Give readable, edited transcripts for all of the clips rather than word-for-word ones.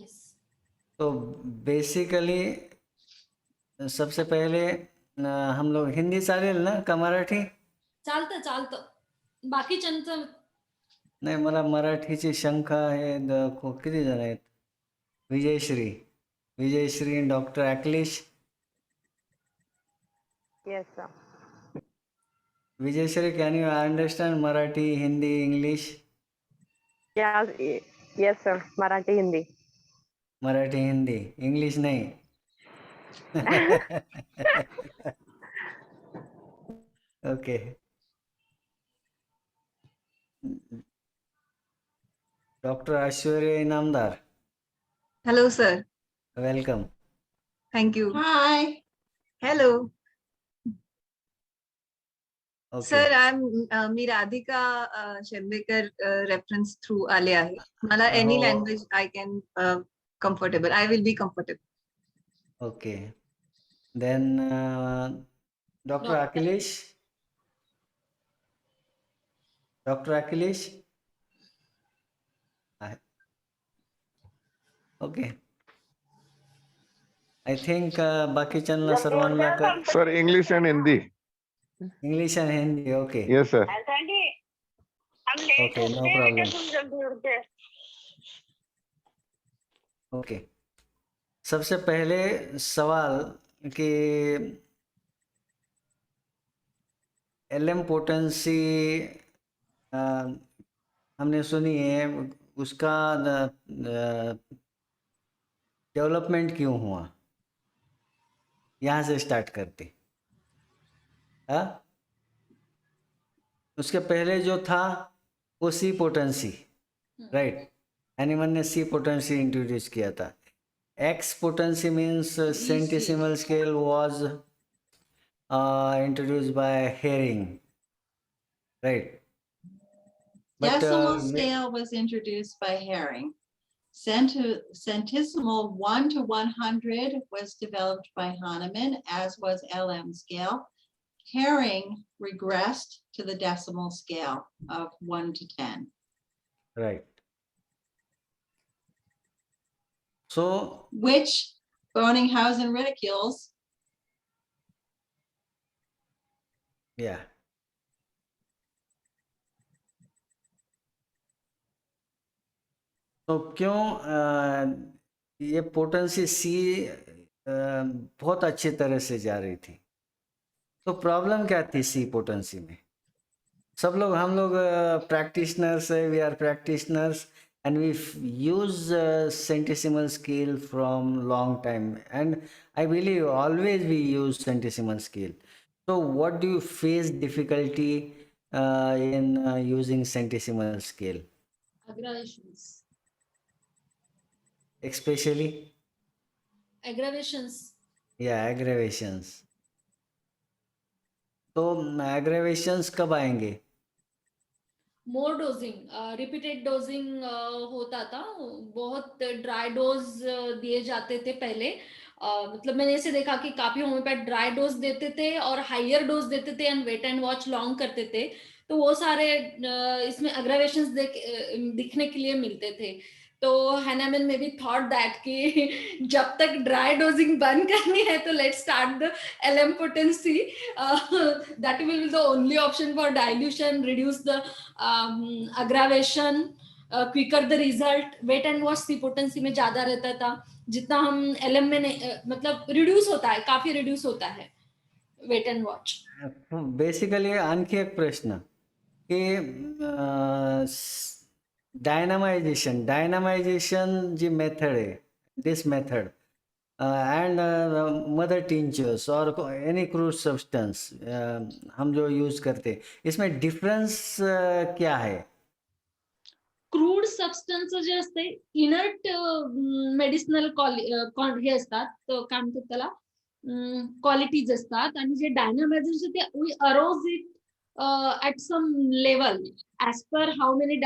Yes. तो basically सबसे पहले हम लोग हिंदी चालेल ना का मराठी? चालतं चालतं बाकीच्यांचं नाही, मला मराठीची शंका आहे. किती जण आहेत? Vijayashri, doctor Akhilesh. Yes, sir. Vijayashri, can you understand Marathi, Hindi, English? Yeah, yes, sir. Marathi, Hindi. Marathi, Hindi, English नहीं. Okay. Doctor Aishwarya Inamdar, Hello, sir. Welcome. Thank you. Hi. Hello. Okay. Sir, मी राधिका शेंबेकर reference through आले आहे. मला any हो. language I can comfortable. I will be comfortable. Okay. Then doctor Akhilesh. Doctor Akhilesh. Okay. I think बाकीच्यांना सर्वांना Sir, English and Hindi. English and Hindi. Okay. Yes, sir. Okay, no problem. Okay. सबसे पहले सवाल कि एलएम पोटेंसी हमने सुनी है, उसका डेवलपमेंट क्यों हुआ? यहाँ से स्टार्ट करते. हाँ, उसके पहले जो था वो सी पोटेंसी, राइट? एनिमल ने सी पोटेंसी इंट्रोड्यूस किया था. X potency means centesimal scale was introduced by Herring, right? But Decimal scale was introduced by Herring. Centesimal 1 to 100 was developed by Hahnemann, as was LM scale. Herring regressed to the decimal scale of 1 to 10. right. So Which Bonninghausen ridicules. yeah. तो क्यों ये potency सी बहुत अच्छी तरह से जा रही थी? तो प्रॉब्लम क्या थी सी पोटेंसी में? सब लोग, हम लोग प्रैक्टिशनर्स है, we are practitioners and we use centesimal scale from long time, and I believe always we use centesimal scale. So what do you face difficulty in using centesimal scale? aggravations. Especially Aggravations. yeah, aggravations. तो aggravations कब आएंगे? मोर dosing, repeated dosing होता था. बहुत dry dose दिए जाते थे पहले. मतलब मैंने ऐसे देखा कि काफी होम्योपैथ ड्राई डोज देते थे और हायर डोज देते थे and wait and watch long करते थे. तो वो सारे इसमें अग्रेवेशंस दिखने के लिए मिलते थे. तो हैनामन में भी थॉट दैट कि जब तक ड्राई डोजिंग बंद करनी है तो let's start the LM potency. That will be the only option for dilution, reduce the aggravation, quicker the result. Wait and watch C potency में ज्यादा रहता था. जितना हम एलएम में मतलब रिड्यूस होता है, काफी रिड्यूस होता है वेट एंड वॉच. बेसिकली आणखी एक प्रश्न की डायनामायझेशन जी मेथड है, this method and mother tinctures और एनी क्रूड सब्सटेंस हम जो यूज करते, इसमें डिफरेंस क्या है? क्रूड सबस्टन्स जे असते इनर्ट मेडिसिनल हे असतात, तर काय म्हणतात त्याला, क्वालिटीज असतात. आणि जे डायनामायझेशन ते we arouse it at some level as per how many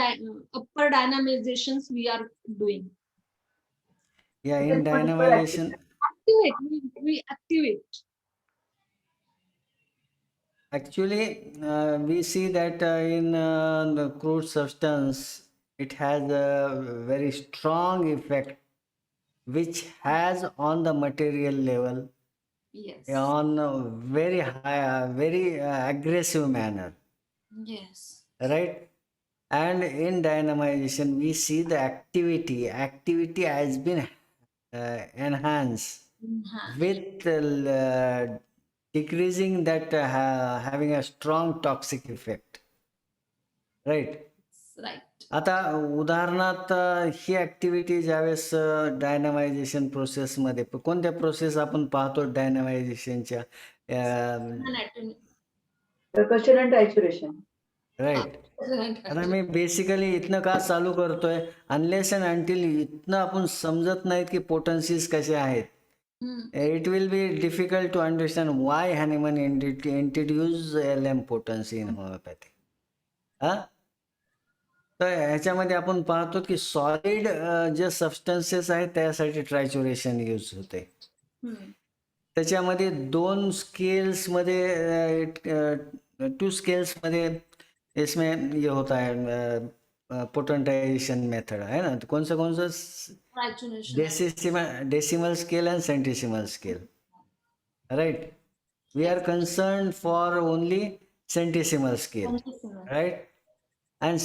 upper dynamizations we are doing. Yeah, in dynamization we activate. Actually, we see that in the crude substance, it has a very strong effect which has on the material level Yes. on a very high, very aggressive manner, Yes. right? And in dynamization, we see the activity has been enhanced Enhance. with decreasing that having a strong toxic effect, right? Right. आता उदाहरणार्थ ही activity ज्यावेळेस डायनामायझेशन प्रोसेसमध्ये कोणत्या process आपण पाहतो डायनामायझेशनच्या Anatomy. Percussion and trituration. Right. आता मी बेसिकली इथनं का चालू करतोय, अनलेस अँड अंटिल इथनं आपण समजत नाहीत की पोटन्सीज कसे आहेत, it will be difficult to understand why Hahnemann introduced LM potency in homeopathy. तर ह्याच्यामध्ये आपण पाहतो की सॉलिड जे सबस्टन्सेस आहेत त्यासाठी ट्रायच्युरेशन यूज होते. त्याच्यामध्ये 2 स्केल्समध्ये 2 स्केल्समध्ये इसमें ये होता है पोटेंटाइजेशन मेथड है ना. कौन सा decimal scale and centesimal scale, right. We are concerned for only centesimal scale, right? And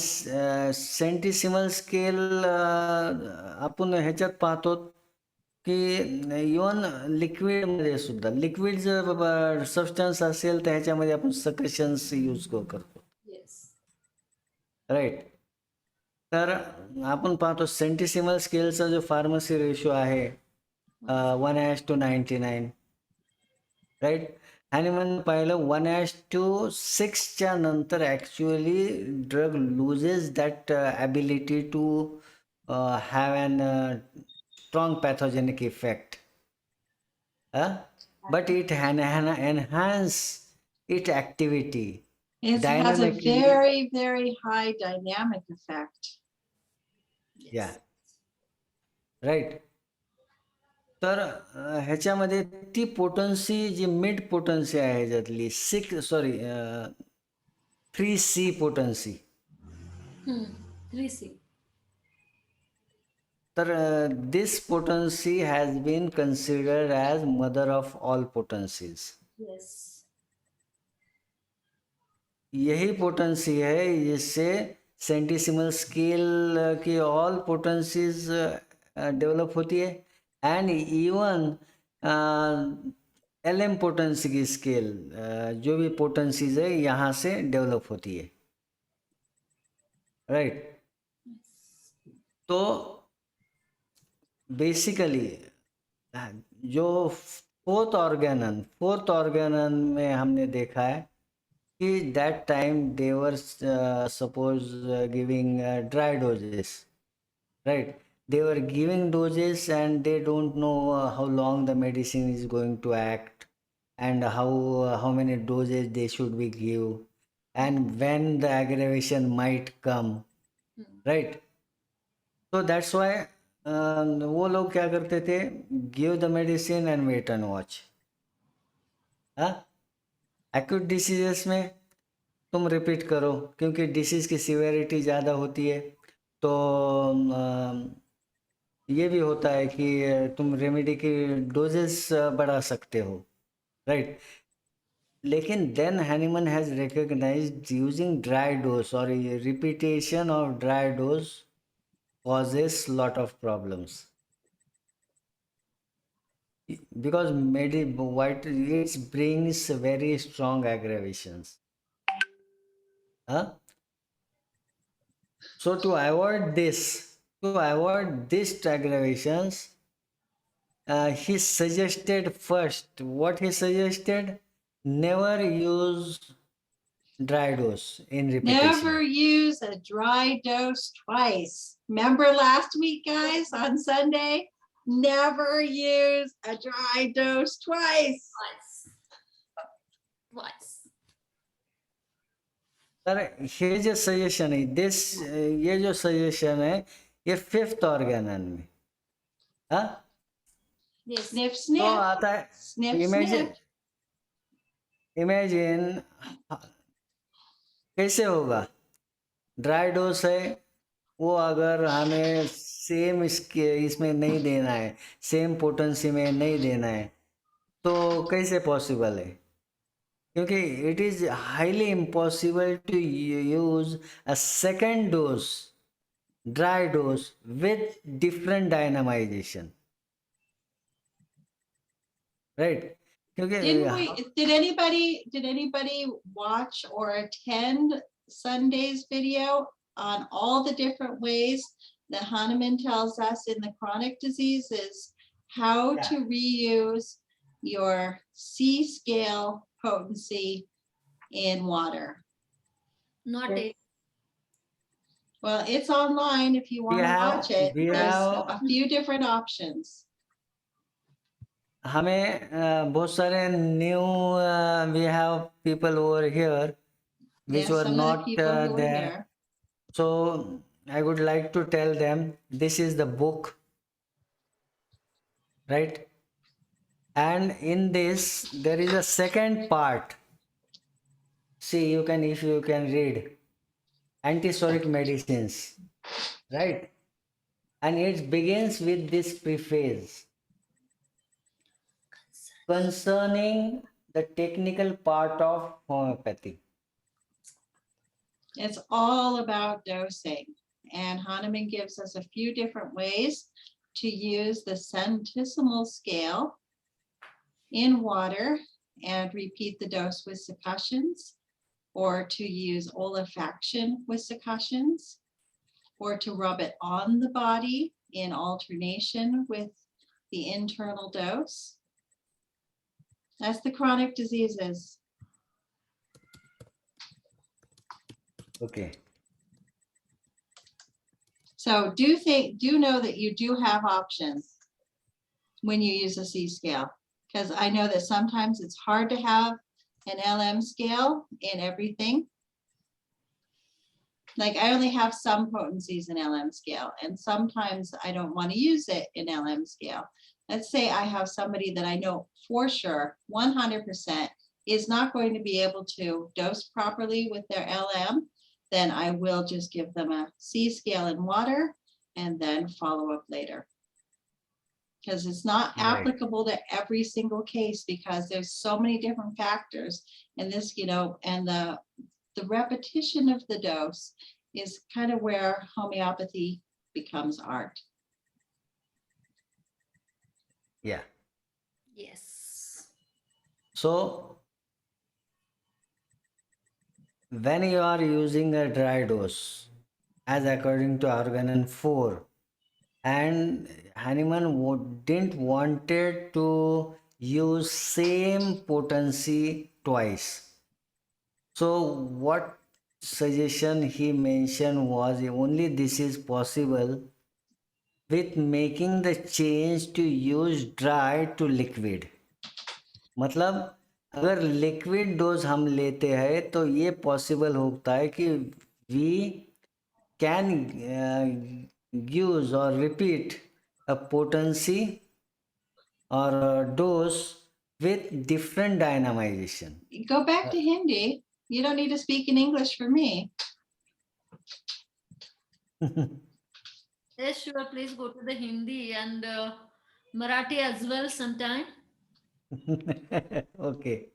centesimal scale आपण ह्याच्यात पाहतो की इवन लिक्विडमध्ये सुद्धा लिक्विड जर सबस्टन्स असेल तर ह्याच्यामध्ये आपण सकशन्स यूज करतो, राईट. तर आपण पाहतो सेंटिसिमल स्केलचा जो फार्मसी रेशो आहे 1:99, राईट. हॅनिमन पाहिलं 1:6 च्या नंतर actually drug loses that ability to have an strong pathogenic effect, but it enhance its activity It has a dynamically. very, very high dynamic effect. Yeah, right. तर ह्याच्यामध्ये ती पोटन्सी जी mid पोटन्सी आहे ह्याच्यातली 3C potency. 3C. तर this potency has been considered as mother of all potencies. Yes. यही potency है जिससे centesimal scale की all potencies develop होती है, एंड इवन LM पोटेंसी की स्केल जो भी पोटेंसीज है यहाँ से डेवलप होती है, राइट. तो बेसिकली जो फोर्थ ऑर्गेनन में हमने देखा है that time they were suppose giving dry doses, right. They were giving doses and they don't know how long the medicine is going to act and how many doses they should be give and when the aggravation might come, right. So that's why वो लोग क्या करते थे, give the medicine and wait and watch. Acute diseases में तुम repeat करो क्योंकि disease की सीवेरिटी ज़्यादा होती है, तो ये भी होता है कि तुम रेमेडी की डोजेस बढ़ा सकते हो, राइट. लेकिन then Hahnemann has recognised using dry dose और repetition of dry dose causes lot of problems because it brings very strong aggravations. So to avoid these aggravations, he suggested first, what he suggested, never use dry dose in repetition. Never use a dry dose twice. Remember last week, guys, on Sunday? Never use a dry dose twice. तर हे जे suggestion है ये जो suggestion है ये 5th Organon में, Sniff, तो sniff. आता है Sniff, sniff. इमेजिन कैसे होगा. ड्राई डोज है वो अगर हमें सेम इसके इसमें नहीं देना है, सेम पोटेंसी में नहीं देना है, तो कैसे पॉसिबल है? क्योंकि it is highly impossible to use a second dose, dry dose with different dynamization, right? क्योंकि Did anybody watch or attend Sunday's video on all the different ways that Hahnemann tells us in the chronic diseases how Yeah. to reuse your C scale potency in water? Not Yes. it. Well, it's online if you want to watch it. we There's have a few different options. हमें बहुत सारे new we have people over here which Yes, were some of the not people who were there. here. So I would like to tell them this is the book, right? And in this there is a second part. See, you can, if you can read, antisoric medicines, right? And it begins with this preface concerning the technical part of homeopathy. It's all about dosing. And Hahnemann gives us a few different ways to use the centesimal scale in water and repeat the dose with succussions, or to use olefaction with succussions, or to rub it on the body in alternation with the internal dose. That's the chronic diseases. Okay. So do know that you do have options when you use a C scale, because I know that sometimes it's hard to have an LM scale in everything. Like I only have some potencies in LM scale, and sometimes I don't want to use it in LM scale. Let's say I have somebody that I know for sure 100% is not going to be able to dose properly with their LM, then I will just give them a C scale in water and then follow up later. Because it's not Right. applicable to every single case, because there's so many different factors in this, and the repetition of the dose is kind of where homeopathy becomes art. Yeah. Yes. So when you are using a dry dose, as according to organon 4, and Hahnemann didn't wanted to use same potency twice. So what suggestion he mentioned was only this is possible with making the change to use dry to liquid. मतलब अगर liquid dose हम लेते हैं तो ये possible होता है कि we can use or repeat a potency or a dose with different dynamization. Go back to Hindi. You don't need to speak in English for me. Yes, sure. Please go to the Hindi and Marathi as well sometime. Okay.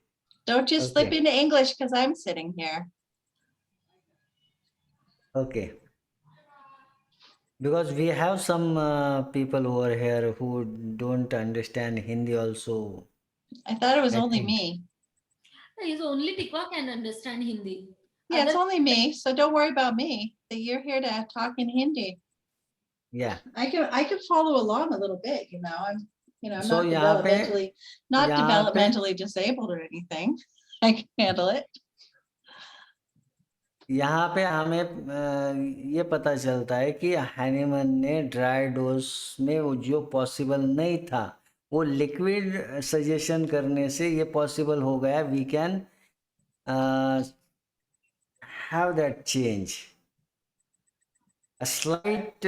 Don't just slip Okay. into English because I'm sitting here. Okay. Because we have some people over here who don't understand Hindi also. I thought it was I only think. me. He's only Tikwa can understand Hindi. Yeah, it's Other- only me, so don't worry about me. That you're here to talk in Hindi. Yeah. I can follow along a little bit, I'm I'm So not यहाँ पे developmentally disabled or anything. I can handle it. यहाँ पे हमें ये पता चलता है कि हैनीमन ने ड्राई डोज में वो जो पॉसिबल नहीं था वो लिक्विड सजेशन करने से ये पॉसिबल हो गया. We can have that change. A slight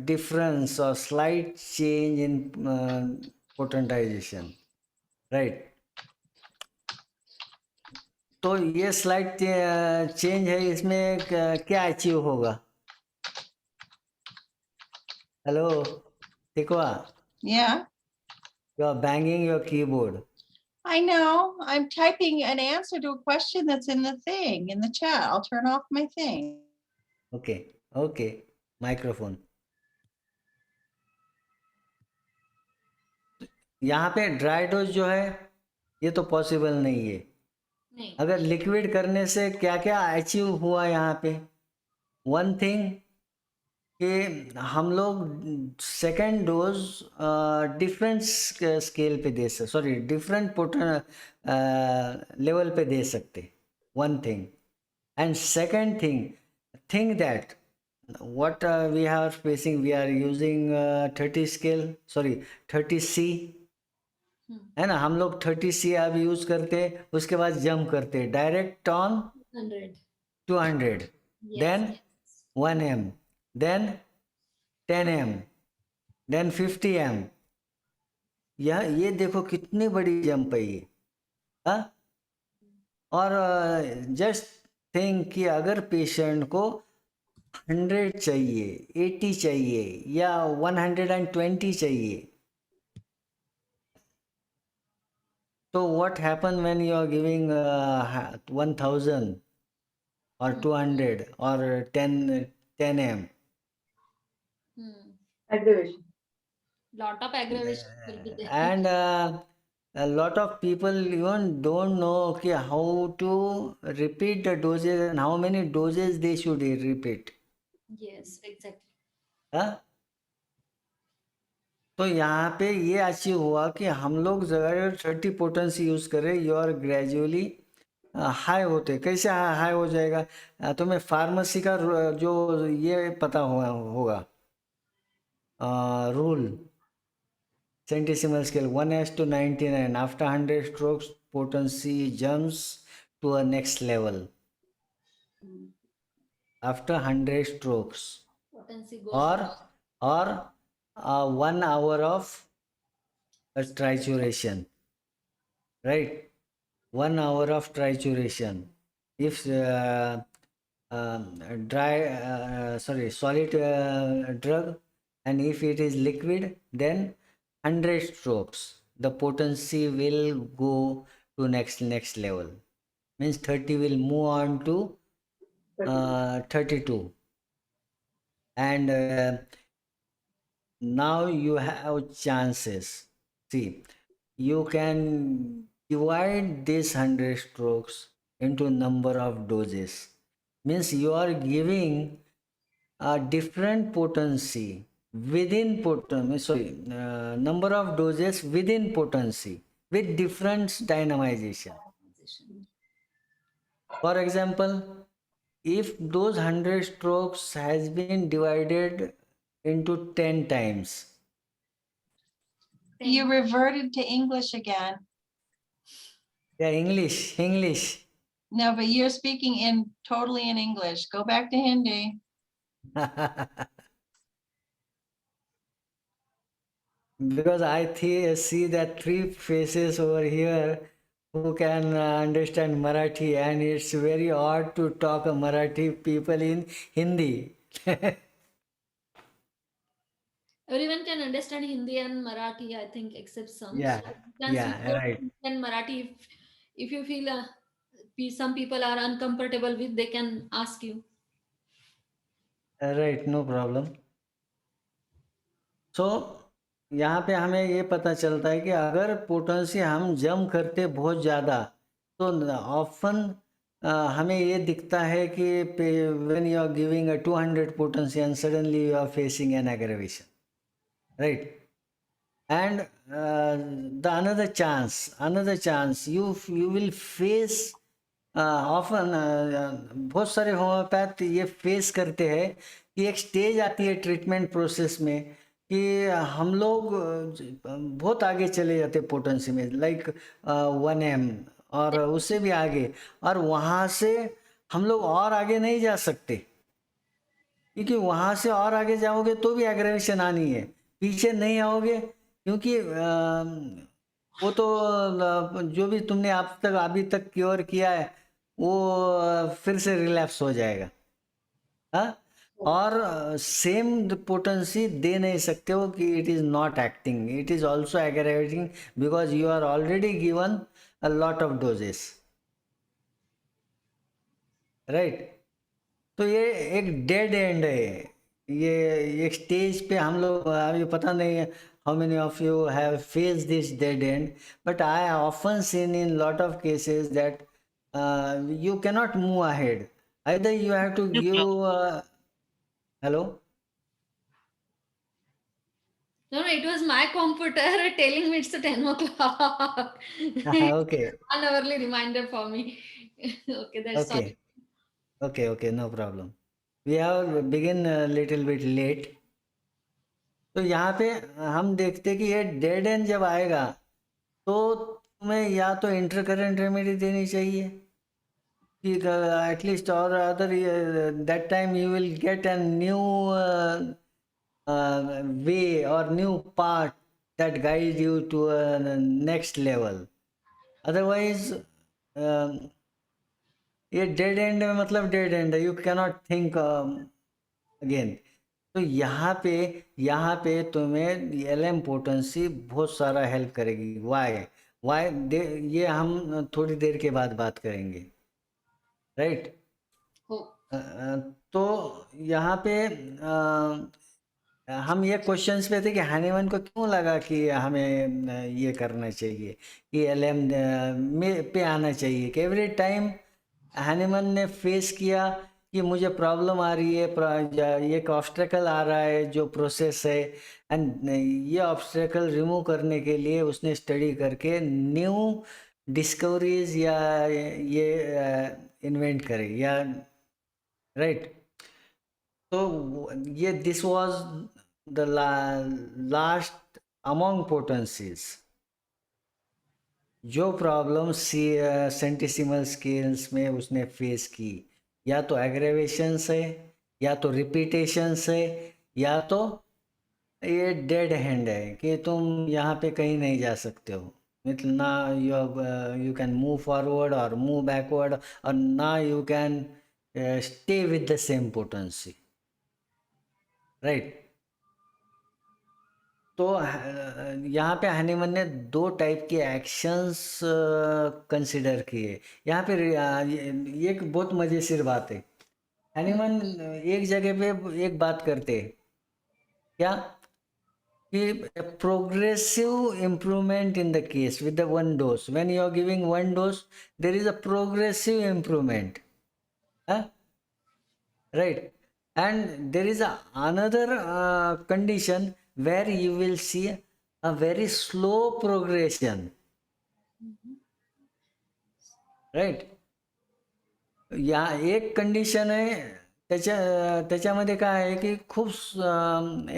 difference or slight change in potentization, right? तो ये स्लाइट चेंज है, इसमें क्या अचीव होगा? Hello, Tikwa, Yeah, you are banging your keyboard. I know. I'm typing an answer to a question that's in the thing, in the chat. I'll turn off my thing. Okay, okay. Microphone. यहाँ पे dry dose जो है ये तो possible नहीं है. नहीं. अगर लिक्विड करने से क्या क्या अचीव हुआ यहाँ पे, वन थिंग कि हम लोग सेकेंड डोज डिफरेंट स्केल पे दे सकते, सॉरी डिफरेंट लेवल पे दे सकते, one thing. And second thing that what we are facing, we are using 30 scale, sorry 30C, है ना. हम लोग 30C अब यूज करते, उसके बाद जंप करते direct on 100. 200, Yes. Then 1M, then 10M, then 50M. ये देखो कितनी बड़ी जंप है ये. हाँ. और जस्ट थिंक कि अगर पेशेंट को 100 चाहिए, 80 चाहिए या 120 चाहिए, तो what happen when you are giving 1000 or 200 or 10M? Aggravation. Lot of aggravation will be there. And a lot of people even don't know कि how to repeat the doses and how many doses they should repeat. Yes, exactly. हाँ. तो यहाँ पे ये achieve हुआ कि हम लोग अगर 30 पोटेंसी यूज करें, यू आर ग्रेजुअली हाई होते. कैसे हाई हो जाएगा? तुम्हें फार्मेसी का जो ये पता होगा rule, centesimal scale 1s to 99. After 100 strokes, potency jumps to a next level. After 100 strokes, Potency goes or or 1 hour of trituration, right? 1 hour of trituration. If solid drug, and if it is liquid, then 100 strokes, the potency will go to next level. Means 30 will move on to 32, and now you have chances. See, you can divide this 100 strokes into number of doses. Means you are giving a different potency within number of doses within potency with different dynamization. For example, if those 100 strokes has been divided into 10 times. You reverted to English again. Yeah, English. No, but you're speaking totally in English. Go back to Hindi. Because I see that 3 faces over here who can understand Marathi, and it's very odd to talk Marathi people in Hindi. Everyone can understand Hindi and Marathi, I think, except some. Yeah, So you can yeah, switch over to right. Hindi and Marathi if you feel some people are uncomfortable with, they can ask you. Right, no problem. So यहाँ पे हमें ये पता चलता है कि अगर potency हम जम करते बहुत ज़्यादा, तो ऑफन हमें ये दिखता है कि when you are giving a 200 potency and suddenly you are facing an aggravation, right? And the another chance you will face often बहुत सारे होम्योपैथ ये फेस करते हैं कि एक स्टेज आती है ट्रीटमेंट प्रोसेस में कि हम लोग बहुत आगे चले जाते पोटेंसी में, लाइक 1M और उससे भी आगे, और वहाँ से हम लोग और आगे नहीं जा सकते, क्योंकि वहाँ से और आगे जाओगे तो भी एग्रेवेशन आनी है, पीछे नहीं आओगे, क्योंकि वो तो जो भी तुमने अभी तक क्योर किया है वो फिर से रिलैप्स हो जाएगा. हाँ. और सेम पोटेंसी दे नहीं सकते हो कि it is not acting, it is also aggravating because you are already given a lot of doses, right. तो ये एक डेड एंड है, ये एक स्टेज पे हम लोग, अभी पता नहीं how many of you have face this dead and, but I often seen in lot of cases that you cannot move ahead, either you have to give hello. No, no, it was my computer telling me it's 10 o'clock. Okay, An hourly reminder for me. Okay, that's okay, sorry. okay, no problem. We have begin a little bit late. तो यहाँ पे हम देखते कि ये dead and जब आएगा तो तुम्हें या तो इंटर करंट रेमेडी देनी चाहिए कि एटलीस्ट, और other that time you will get a new way or new path that guide you to a next level. Otherwise ये डेड एंड है, मतलब डेड एंड है, यू कैनॉट थिंक अगेन। तो यहाँ पे तुम्हें एलएम पोटेंसी बहुत सारा हेल्प करेगी। वाई ये हम थोड़ी देर के बाद बात करेंगे, राइट। हो तो यहाँ पे हम ये क्वेश्चंस पे थे कि हनीमन को क्यों लगा कि हमें ये करना चाहिए कि एलएम में पे आना चाहिए, कि एवरी टाइम हनीमन ने फेस किया कि मुझे प्रॉब्लम आ रही है, ये एक ऑब्स्टेकल आ रहा है जो प्रोसेस है, एंड ये ऑब्स्टेकल रिमूव करने के लिए उसने स्टडी करके न्यू डिस्कवरीज या ये इन्वेंट करे, या राइट। तो ये this was the last among potencies जो प्रॉब्लम सेंटिसिमल स्केल्स में उसने फेस की, या तो एग्रेवेशन से, या तो रिपीटेशन से, या तो ये डेड हैंड है कि तुम यहाँ पे कहीं नहीं जा सकते हो, मतलब ना यू कैन मूव फॉरवर्ड और मूव बैकवर्ड, और ना you can stay with the same potency, right. तो यहाँ पे हनीमन ने दो टाइप के एक्शंस कंसिडर किए। यहाँ पे ये एक बहुत मजेदार बात है। हनीमन एक जगह पे एक बात करते हैं, क्या कि progressive improvement in the case with the one dose, when you are giving one dose there is a progressive improvement, right, and there is another condition where you will see a very slow progression, right. या एक condition आहे त्याच्यामध्ये काय आहे की खूप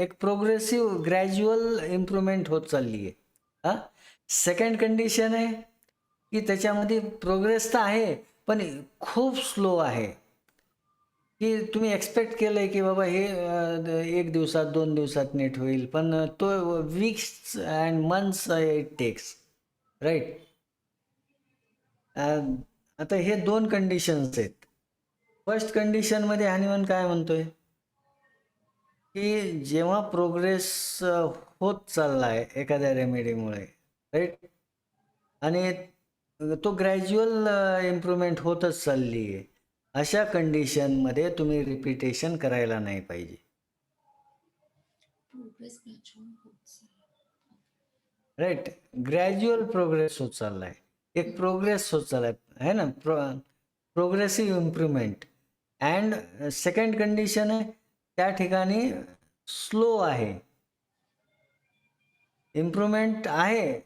एक progressive gradual improvement होत चालली आहे. हां, सेकंड कंडिशन आहे की त्याच्यामध्ये प्रोग्रेस तर आहे पण खूप स्लो आहे, की तुम्ही एक्सपेक्ट केलंय की बाबा हे 1 दिवसात 2 दिवसात नीट होईल, पण तो weeks and months it takes, right. आता हे दोन कंडिशन्स आहेत. फर्स्ट कंडिशनमध्ये हनीमन काय म्हणतोय की जेव्हा प्रोग्रेस होत चालला आहे एखाद्या रेमेडीमुळे, राईट, आणि तो ग्रॅज्युअल इम्प्रूव्हमेंट होतच चालली आहे, अशा कंडिशनमध्ये तुम्ही रिपीटेशन करायला नाही पाहिजे, प्रोग्रेस gradual होत राईट. ग्रॅज्युअल प्रोग्रेस होत चालला आहे, एक प्रोग्रेस होत चालला आहे ना, progressive improvement. And second condition आहे त्या ठिकाणी स्लो आहे, इम्प्रूव्हमेंट आहे,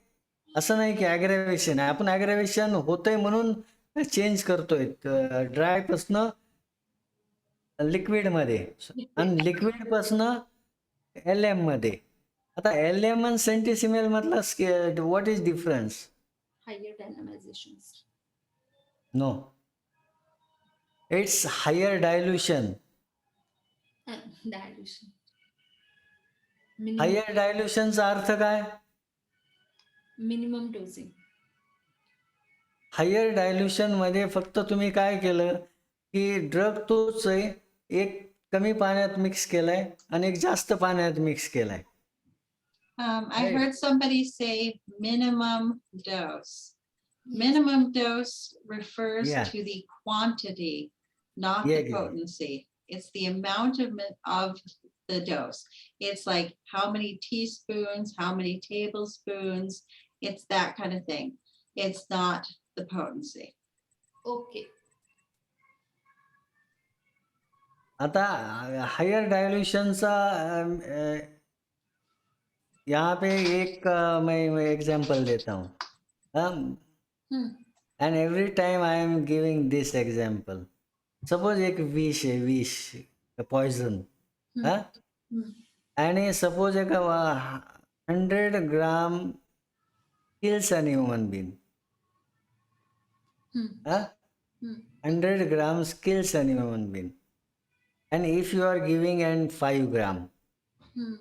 असं नाही की ॲग्रेवेशन आहे. आपण ॲग्रेवेशन होतंय म्हणून चेंज करतोय ड्रायपासनं लिक्विडमध्ये आणि लिक्विडपासनं एल एममध्ये. आता एल एम आणि सेंटिसिमेल मधला what is difference? higher dynamizations. No, it's higher dilution. Dilution. Minimum, higher डायल्युशनचा अर्थ काय? minimum dosing. हायर डायल्युशनमध्ये फक्त तुम्ही काय केलं की ड्रग तोच आहे, एक कमी पाण्यात मिक्स केलाय आणि एक जास्त पाण्यात मिक्स केलाय. I Right. heard somebody say minimum dose. Yes. Minimum dose refers Yeah. to the quantity, not Yeah, the yeah. potency. It's the amount of the dose. It's like how many teaspoons, how many tablespoons. It's that kind of thing. It's not the potency. Okay. आता higher डायल्यूशनचा यहाँ पे एक मैं example देता हूँ. Hmm. And every time I am giving this example. Suppose एक विष है, विष पॉइजन. Hmm. Hmm. आणि सपोज एक 100 ग्राम kills an human being. Hmm. 100 grams kills an human being. And if you are giving an 5 gram, Hmm.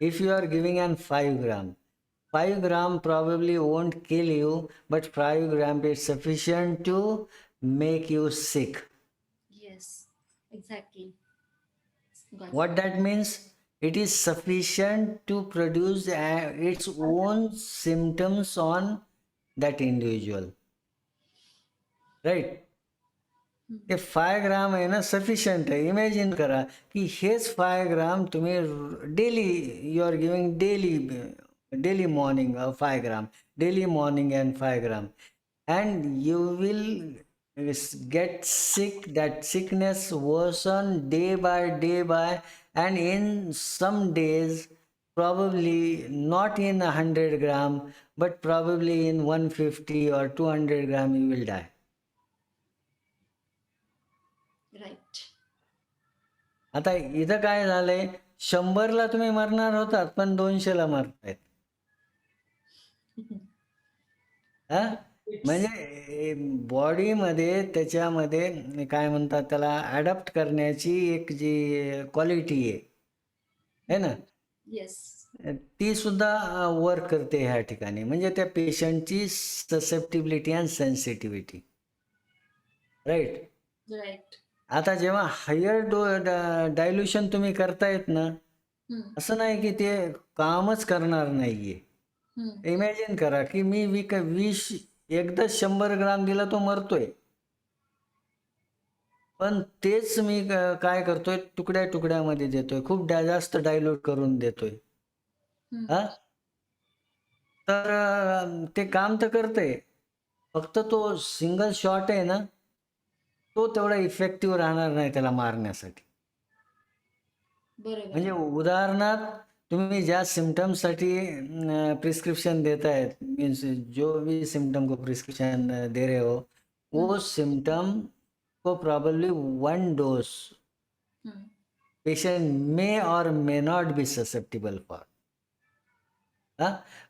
if you are giving an 5 gram, 5 gram probably won't kill you, but 5 gram is sufficient to make you sick. Yes, exactly. Got it. What that means? It is sufficient to produce its own symptoms on that individual. Right? ते 5 ग्राम आहे ना sufficient आहे. Imagine करा की हेच 5 gram तुम्ही daily you are giving daily morning 5 gram, daily morning and 5 gram, and you will get sick. That sickness worsen day by, and in some days probably not in 100 gram, but probably in 150 or 200 gram you will die. Right. आता इथं काय झालंय, 100ला तुम्ही मरणार होतात पण 200ला मरतायत. म्हणजे बॉडीमध्ये त्याच्यामध्ये काय म्हणतात त्याला अडॅप्ट करण्याची एक जी क्वालिटी आहे ना, Yes. ती सुद्धा वर्क करते ह्या ठिकाणी. म्हणजे त्या पेशंटची susceptibility and sensitivity. Right. Right. आता जेव्हा हायर डायल्युशन तुम्ही करतायत ना, Hmm. असं नाही की ते कामच करणार नाहीये. Hmm. इमॅजिन करा की मी विष एकदा 100 ग्राम दिला तो मरतोय, पण तेच मी काय करतोय, तुकड्या तुकड्यामध्ये देतोय, खूप जास्त डायल्यूट करून देतोय. Hmm. हा, तर ते काम तर करतंय, फक्त तो सिंगल शॉट आहे ना, तो तेवढा इफेक्टिव्ह राहणार नाही त्याला मारण्यासाठी. बरोबर. म्हणजे उदाहरणार्थ तुम्ही ज्या सिम्टम्ससाठी प्रिस्क्रिप्शन देतायत, मीन्स जो भी सिम्टम को प्रिस्क्रिप्शन दे रहे हो, वो सिम्टम को probably 1 dose Hmm. patient may or may not be susceptible for.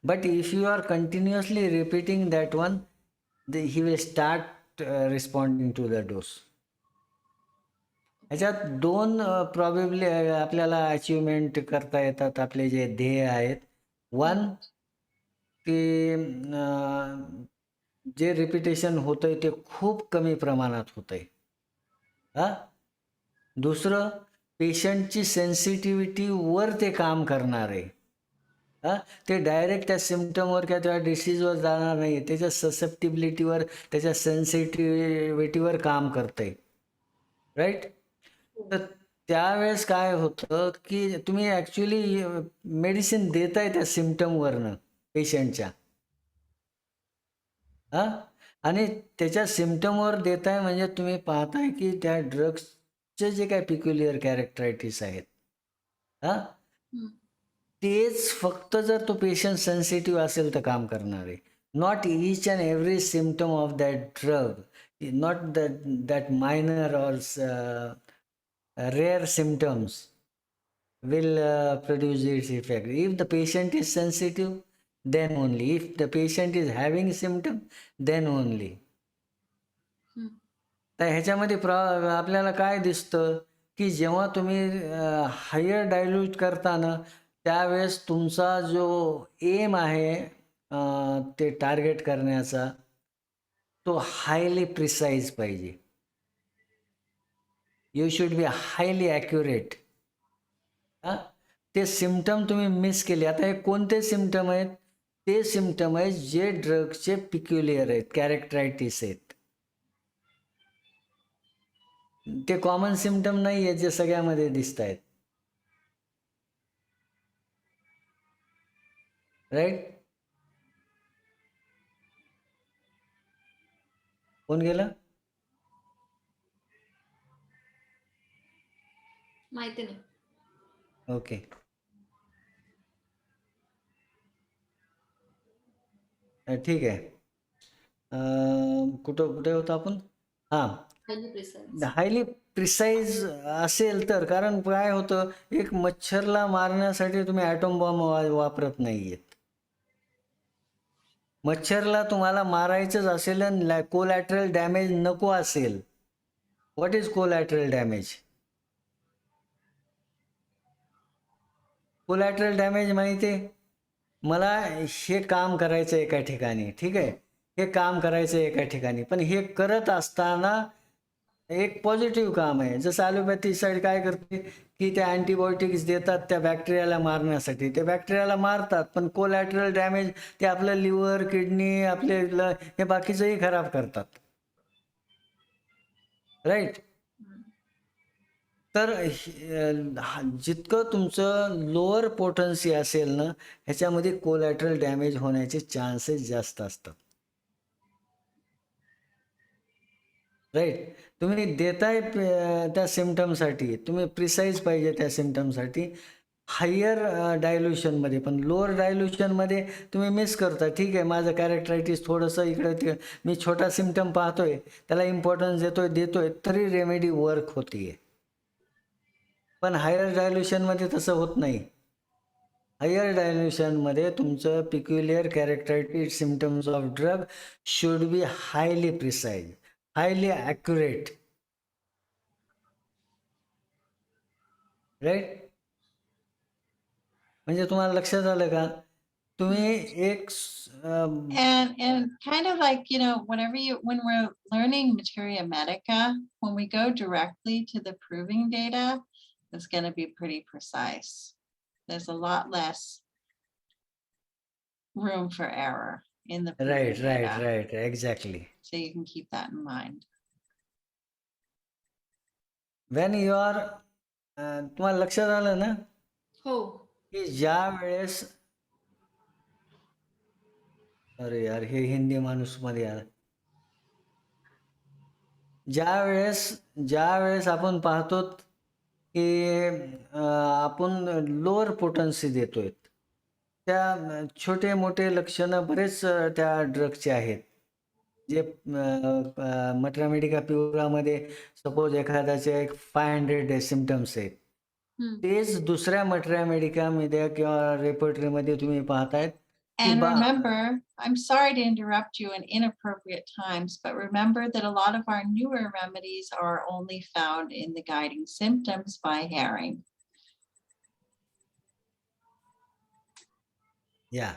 But if you are continuously repeating that one, he will start responding to the dose. ह्याच्यात 2 probably आपल्याला achievement करता येतात आपले जे ध्येय आहेत. 1 की जे रिपिटेशन होतंय ते खूप कमी प्रमाणात होतंय. दुसरं, पेशंटची सेन्सिटिव्हिटीवर ते काम करणार आहे. ते डायरेक्ट त्या सिम्पटमवर किंवा त्या डिसीजवर जाणार नाही, त्याच्या ससेप्टिबिलिटीवर, त्याच्या सेन्सिटिव्हिटीवर काम करतंय. राईट. तर त्यावेळेस काय होतं की तुम्ही ॲक्च्युली मेडिसिन देताय त्या सिम्पटमवरनं पेशंटच्या, आणि त्याच्या सिम्पटमवर देताय म्हणजे तुम्ही पाहताय की त्या ड्रग्सचे जे काय पिक्युलियर कॅरेक्टरायटिस आहेत, Hmm. तेच फक्त जर तो पेशंट सेन्सिटिव्ह असेल तर काम करणार आहे. Not each and every symptom of that drug, not that minor or rare symptoms will produce its effect. If the patient is sensitive, then only. If the patient is having symptom, then only. Hmm. तर ह्याच्यामध्ये आपल्याला काय दिसतं की जेव्हा तुम्ही higher dilute करताना त्यावेळेस तुमचा जो एम आहे ते टार्गेट करण्याचा, तो हायली प्रिसाईज पाहिजे. You should be highly accurate. ते सिम्पटम तुम्ही मिस केले. आता हे कोणते सिम्पटम आहेत? ते सिम्पटम आहेत जे ड्रगचे पिक्युलियर आहेत, कॅरेक्टरायटिस आहेत. ते कॉमन सिम्पटम नाही आहेत जे सगळ्यामध्ये दिसत आहेत. राईट? कोण गेलं? माहिती नाही. ओके. ठीक आहे. कुठं कुठे होतो आपण? हां, Highly precise. हायली प्रिसाईज असेल तर, कारण काय होतं, एक मच्छरला मारण्यासाठी तुम्ही ॲटॉम बॉम्ब वापरत नाही आहेत. मच्छरला तुम्हाला मारायचंच असेल आणि कोलॅटरल डॅमेज नको असेल. What is collateral damage? Collateral damage माहिती आहे? मला हे काम करायचं एका ठिकाणी, ठीक आहे, हे काम करायचं एका ठिकाणी, पण हे करत असताना एक पॉझिटिव्ह काम आहे. जसं ॲलोपॅथी साईड काय करते की त्या अँटीबायोटिक्स देतात त्या बॅक्टेरियाला मारण्यासाठी. ते बॅक्टेरियाला मारतात, पण कोलॅटरल डॅमेज ते आपलं लिव्हर, किडनी, आपले हे बाकीचंही खराब करतात. राईट? तर जितकं तुमचं लोअर पोटन्सी असेल ना, ह्याच्यामध्ये कोलॅटरल डॅमेज होण्याचे चान्सेस जास्त असतात. राईट? तुम्ही देताय त्या सिम्पटमसाठी, तुम्ही प्रिसाईज पाहिजे त्या सिम्पटमसाठी हायर डायल्युशनमध्ये, पण लोअर डायल्युशनमध्ये तुम्ही मिस करता. ठीक आहे, माझं कॅरेक्टरायटिस थोडंसं इकडे मी छोटा सिम्पटम पाहतोय, त्याला इम्पॉर्टन्स देतोय, तरी रेमेडी वर्क होतीये. पण हायर डायल्युशनमध्ये तसं होत नाही. हायर डायल्युशनमध्ये तुमचं peculiar characteristic symptoms of drug should be highly precise, highly accurate. Right? म्हणजे तुम्हाला लक्षात आलं का? तुम्ही एक And kind of like, when we're learning materia medica, when we go directly to the proving data, it's going to be pretty precise. There's a lot less room for error in the proving data. Right, exactly. So you can keep that in mind. When you are, तुम्हाला लक्षात आलं ना हो. की ज्या वेळेस, अरे यार हे हिंदी माणूस मध्ये आला, ज्या वेळेस आपण पाहतो की आपण लोअर पोटन्सी देतोय, त्या छोटे मोठे लक्षणं बरेच त्या ड्रगचे आहेत. जे मट्रामेडिका पिवरामध्ये सपोज एखाद्याचे एक 500 सिम्पटम्स आहेत, तेच दुसऱ्या मट्रामेडिकामध्ये किंवा रेपर्टरीमध्ये तुम्ही पाहतायत. And remember, I'm sorry to interrupt you in inappropriate times, but remember that a lot of our newer remedies are only found in the guiding symptoms by Herring. या,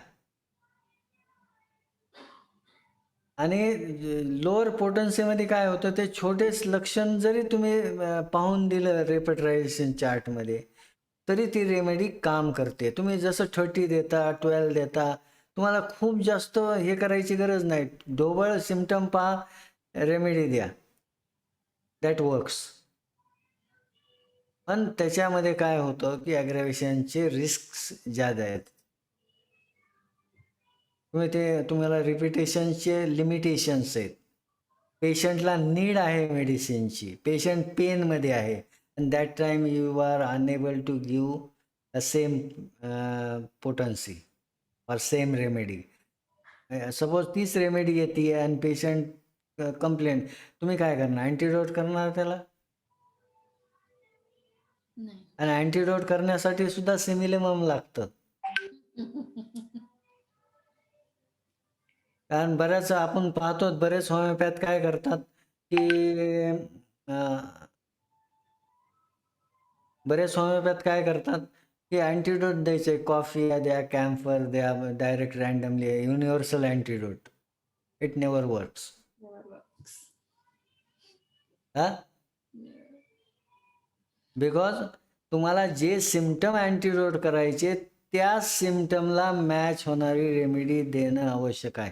आणि लोअर पोटन्सीमध्ये काय होतं, ते छोटेच लक्षण जरी तुम्ही पाहून दिलं रेपर्टरायझेशन चार्टमध्ये, तरी ती रेमेडी काम करते. तुम्ही जसं 30 देता, 12 देता, तुम्हाला खूप जास्त हे करायची गरज नाही. ढोबळ सिम्पटम पहा, रेमेडी द्या, दॅट वर्क्स. पण त्याच्यामध्ये काय होतं की ॲग्रेवेशनचे रिस्क जास्त आहेत. तुम्हाला रिपिटेशनचे लिमिटेशन्स आहेत. पेशंटला नीड आहे मेडिसिनची, पेशंट पेनमध्ये आहे, and that time you are unable to give the same potency और सेम रेमेडी. सपोज 30 रेमेडी येते आणि पेशंट कंप्लेंट, तुम्ही काय करणार? अँटीडोट करणार त्याला? नाही. आणि अँटीडोट करण्यासाठी सुद्धा सिमिलिमम लागतं. कारण बऱ्याच आपण पाहतो, बरेच होमिओपॅथ काय करतात की की अँटीडोट द्यायचे, कॉफी द्या, कॅम्फर द्या, direct randomly, universal antidote. It never works. Never works. हा, बिकॉज तुम्हाला जे सिम्पटम अँटीडोट करायचे त्या सिम्पटमला मॅच होणारी रेमेडी देणं आवश्यक आहे.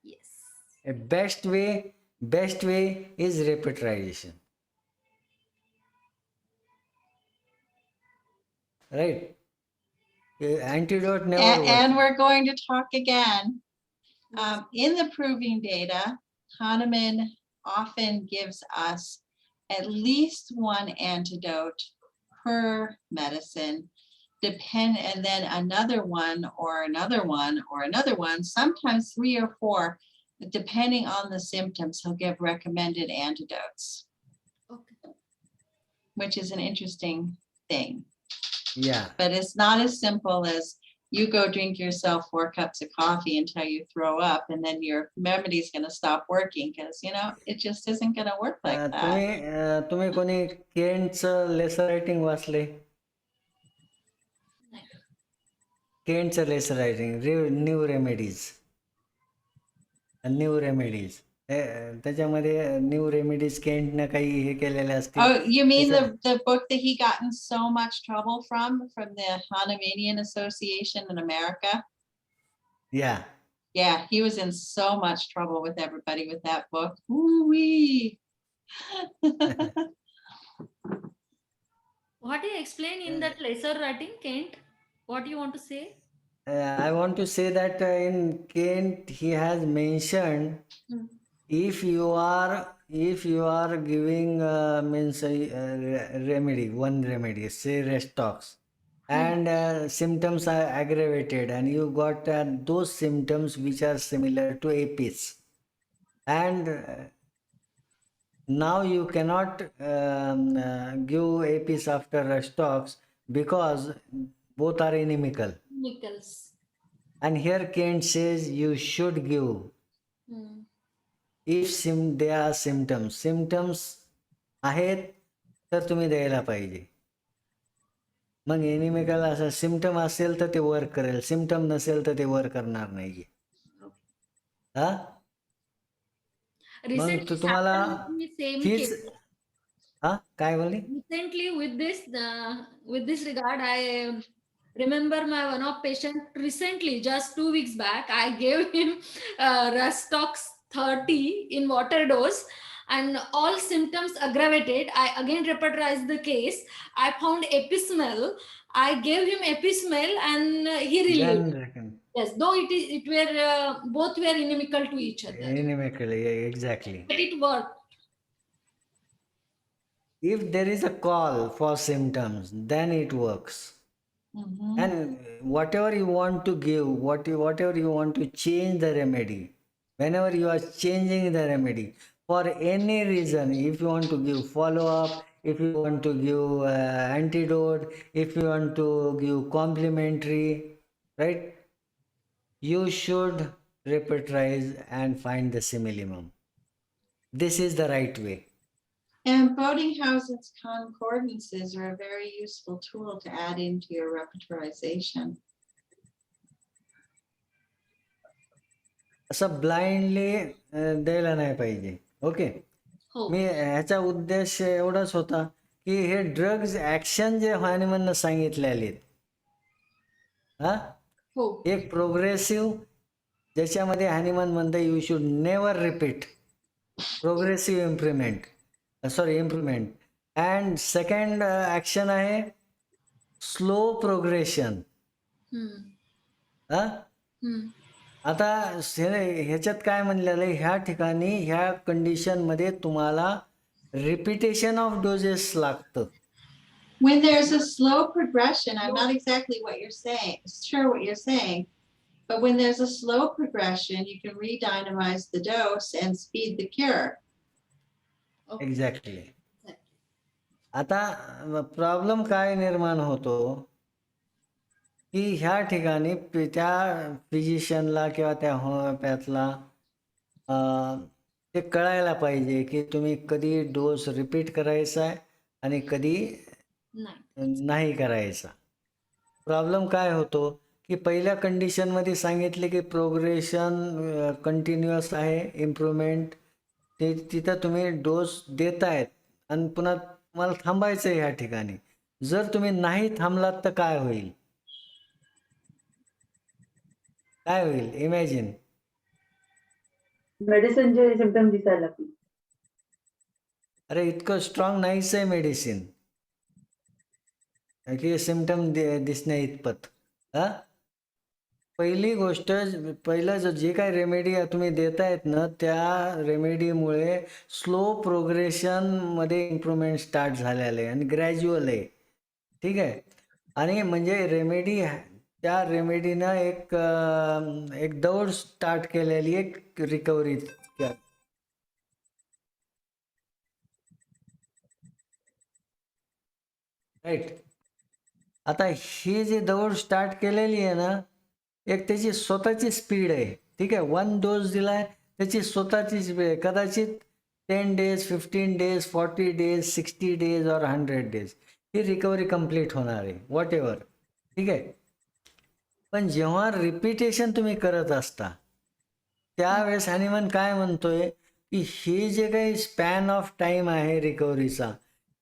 Yes. Best way is repetitization, right. Antidote never And works. we're going to talk again. In the proving data, Hahnemann often gives us at least one antidote per medicine, and then another one or another one or another one, sometimes 3 or 4, depending on the symptoms, he'll give recommended antidotes, Okay. which is an interesting thing. Yeah. But it's not as simple as you go drink yourself 4 cups of coffee until you throw up, and then your remedy is going to stop working, because it just isn't going to work like that. तुम्ही कोणी केंटचं laser writing वाचले? नाही. केंटचं laser writing new remedies त्याच्यामध्ये new remedies केंटनं काही हे केलेले असतील. Oh, you mean त्याच्या- the book that he got in so much trouble from the Hahnemannian Association in America? Yeah. Yeah, he was in so much trouble with everybody with that book. Ooh-wee. What do you explain in that lesser writing, Kent? What do you want to say? I want to say that in Kent he has mentioned Hmm. if you are giving one remedy, say Restox, and symptoms are aggravated, and you got those symptoms which are similar to apis, and now you cannot give apis after Restox because both are inimical. Chemicals. And here Kent says you should give Hmm. if there are symptoms आहेत तर तुम्ही द्यायला पाहिजे. मग inimical असं symptom असेल तर ते work करेल, सिम्पटम नसेल तर ते वर्क करणार नाही. हा मग Recently तुम्हाला happened with me same हीच case. हा काय बोलली? Recently with this regard, I remember my one of patient recently, just 2 weeks back, I gave him Rastox 30 in water dose, and all symptoms aggravated. I again repertorized the case. I found epismel. I gave him epismel, and he relieved. Yes, though it were both were inimical to each other, Inimical, exactly. but it worked. If there is a call for symptoms, then it works. Mhm. And whatever you want to give, whatever you want to change the remedy, whenever you are changing the remedy for any reason, if you want to give follow-up, if you want to give antidote, if you want to give complementary, right, you should repertorize and find the simillimum. This is the right way. And Boardinghausen's concordances are a very useful tool to add into your repertorization. असं blindly द्यायला नाही पाहिजे. Okay, हो. मी ह्याचा उद्देश एवढाच होता की हे ड्रग्ज ॲक्शन जे हानिमननं सांगितलेले आहेत, हा हो. एक प्रोग्रेसिव्ह ज्याच्यामध्ये हानिमन म्हणतं you should never repeat, progressive improvement and second action आहे स्लो प्रोग्रेशन. हा आता ह्याच्यात काय म्हणलेलं आहे, ह्या ठिकाणी ह्या कंडिशनमध्ये तुम्हाला रिपिटेशन ऑफ डोजेस लागतं. When there's a slow progression, I'm not exactly sure what you're saying, but when there's a slow progression, you can redynamize the dose and speed the cure. Exactly. आता problem काय निर्माण होतो की ह्या ठिकाणी त्या फिजिशियनला किंवा त्या होमिओपॅथला ते कळायला पाहिजे की तुम्ही कधी डोस रिपीट करायचा आहे आणि कधी नाही करायचा. प्रॉब्लेम काय होतो की पहिल्या कंडिशनमध्ये सांगितले की प्रोग्रेशन कंटिन्युअस आहे, इम्प्रूव्हमेंट, ते तिथं तुम्ही डोस देतायत आणि पुन्हा तुम्हाला थांबायचं आहे ह्या ठिकाणी. जर तुम्ही नाही थांबलात तर काय होईल? काय होईल? इमॅजिन. मेडिसिनचे सिम्पटम दिसायला लागतील. अरे इतकं स्ट्रॉंग नाहीच आहे मेडिसिन की सिम्पटम दिसण्या इतपत. हा, पहिली गोष्ट, पहिलं जे काही रेमेडी तुम्ही देतायत ना, त्या रेमेडीमुळे स्लो प्रोग्रेशनमध्ये इम्प्रूव्हमेंट स्टार्ट झालेलं आहे आणि ग्रॅज्युअल आहे. ठीक आहे. आणि म्हणजे रेमेडी, त्या रेमेडीनं एक दौड स्टार्ट केलेली एक रिकव्हरी. राईट. आता ही जी दौड स्टार्ट केलेली आहे ना, एक त्याची स्वतःची स्पीड आहे. ठीक आहे. 1 डोस दिलाय, त्याची स्वतःची स्पीड आहे. कदाचित 10 days, 15 days, 40 days, 60 days और 100 days ही रिकव्हरी कंप्लीट होणार आहे, वॉट एव्हर. ठीक आहे. पण जेव्हा रिपिटेशन तुम्ही करत असता त्यावेळेस हॅनिमन काय म्हणतोय की हे जे काही स्पॅन ऑफ टाइम आहे रिकव्हरीचा,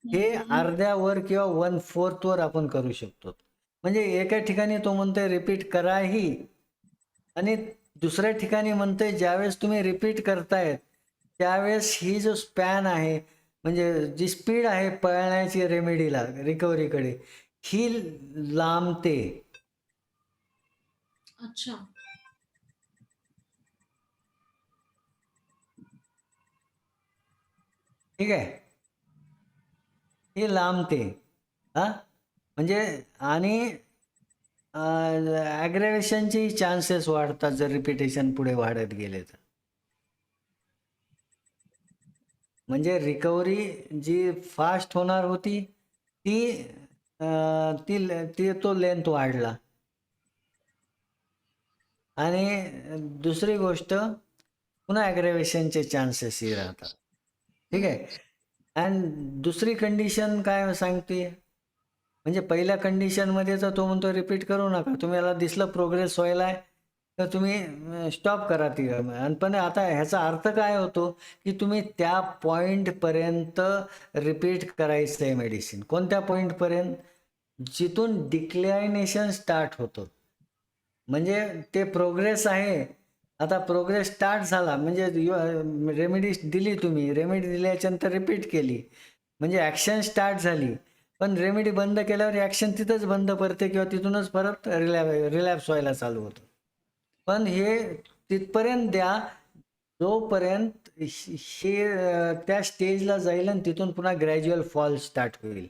हे अर्ध्यावर किंवा 1/4 वर आपण करू शकतो. म्हणजे एका ठिकाणी तो म्हणतोय रिपीट कराही, आणि दुसऱ्या ठिकाणी म्हणतोय ज्यावेळेस तुम्ही रिपीट करतायत त्यावेळेस ही जो स्पॅन आहे, म्हणजे जी स्पीड आहे पळण्याची रेमेडीला, रिकव्हरीकडे, ही लांबते. अच्छा. ठीक आहे. ही लांबते. हा, म्हणजे आणि ॲग्रेवेशनचे चान्सेस वाढतात जर रिपिटेशन पुढे वाढत गेले तर. म्हणजे रिकव्हरी जी फास्ट होणार होती ती ती ती तो लेंथ वाढला. आणि दुसरी गोष्ट, पुन्हा ॲग्रेवेशनचे चान्सेसही राहतात. ठीक आहे. अँड दुसरी कंडिशन काय सांगते, म्हणजे पहिल्या कंडिशनमध्ये तर तो म्हणतो रिपीट करू नका, तुम्हाला दिसलं प्रोग्रेस व्हायला आहे तर तुम्ही स्टॉप करा ती. आणि पण आता ह्याचा अर्थ काय होतो की तुम्ही त्या पॉईंटपर्यंत रिपीट करायचं आहे मेडिसिन. कोणत्या पॉईंटपर्यंत? जिथून डिक्लायनेशन स्टार्ट होतं. म्हणजे ते प्रोग्रेस आहे. आता प्रोग्रेस स्टार्ट झाला म्हणजे रेमेडी दिली, तुम्ही रेमेडी दिल्याच्यानंतर रिपीट केली म्हणजे ॲक्शन स्टार्ट झाली. पण रेमेडी बंद केल्यावर ॲक्शन तिथंच बंद पडते किंवा तिथूनच परत रिलॅप्स व्हायला चालू होतं. पण हे तिथपर्यंत द्या जोपर्यंत हे त्या स्टेजला जाईल आणि तिथून पुन्हा ग्रॅज्युअल फॉल स्टार्ट होईल.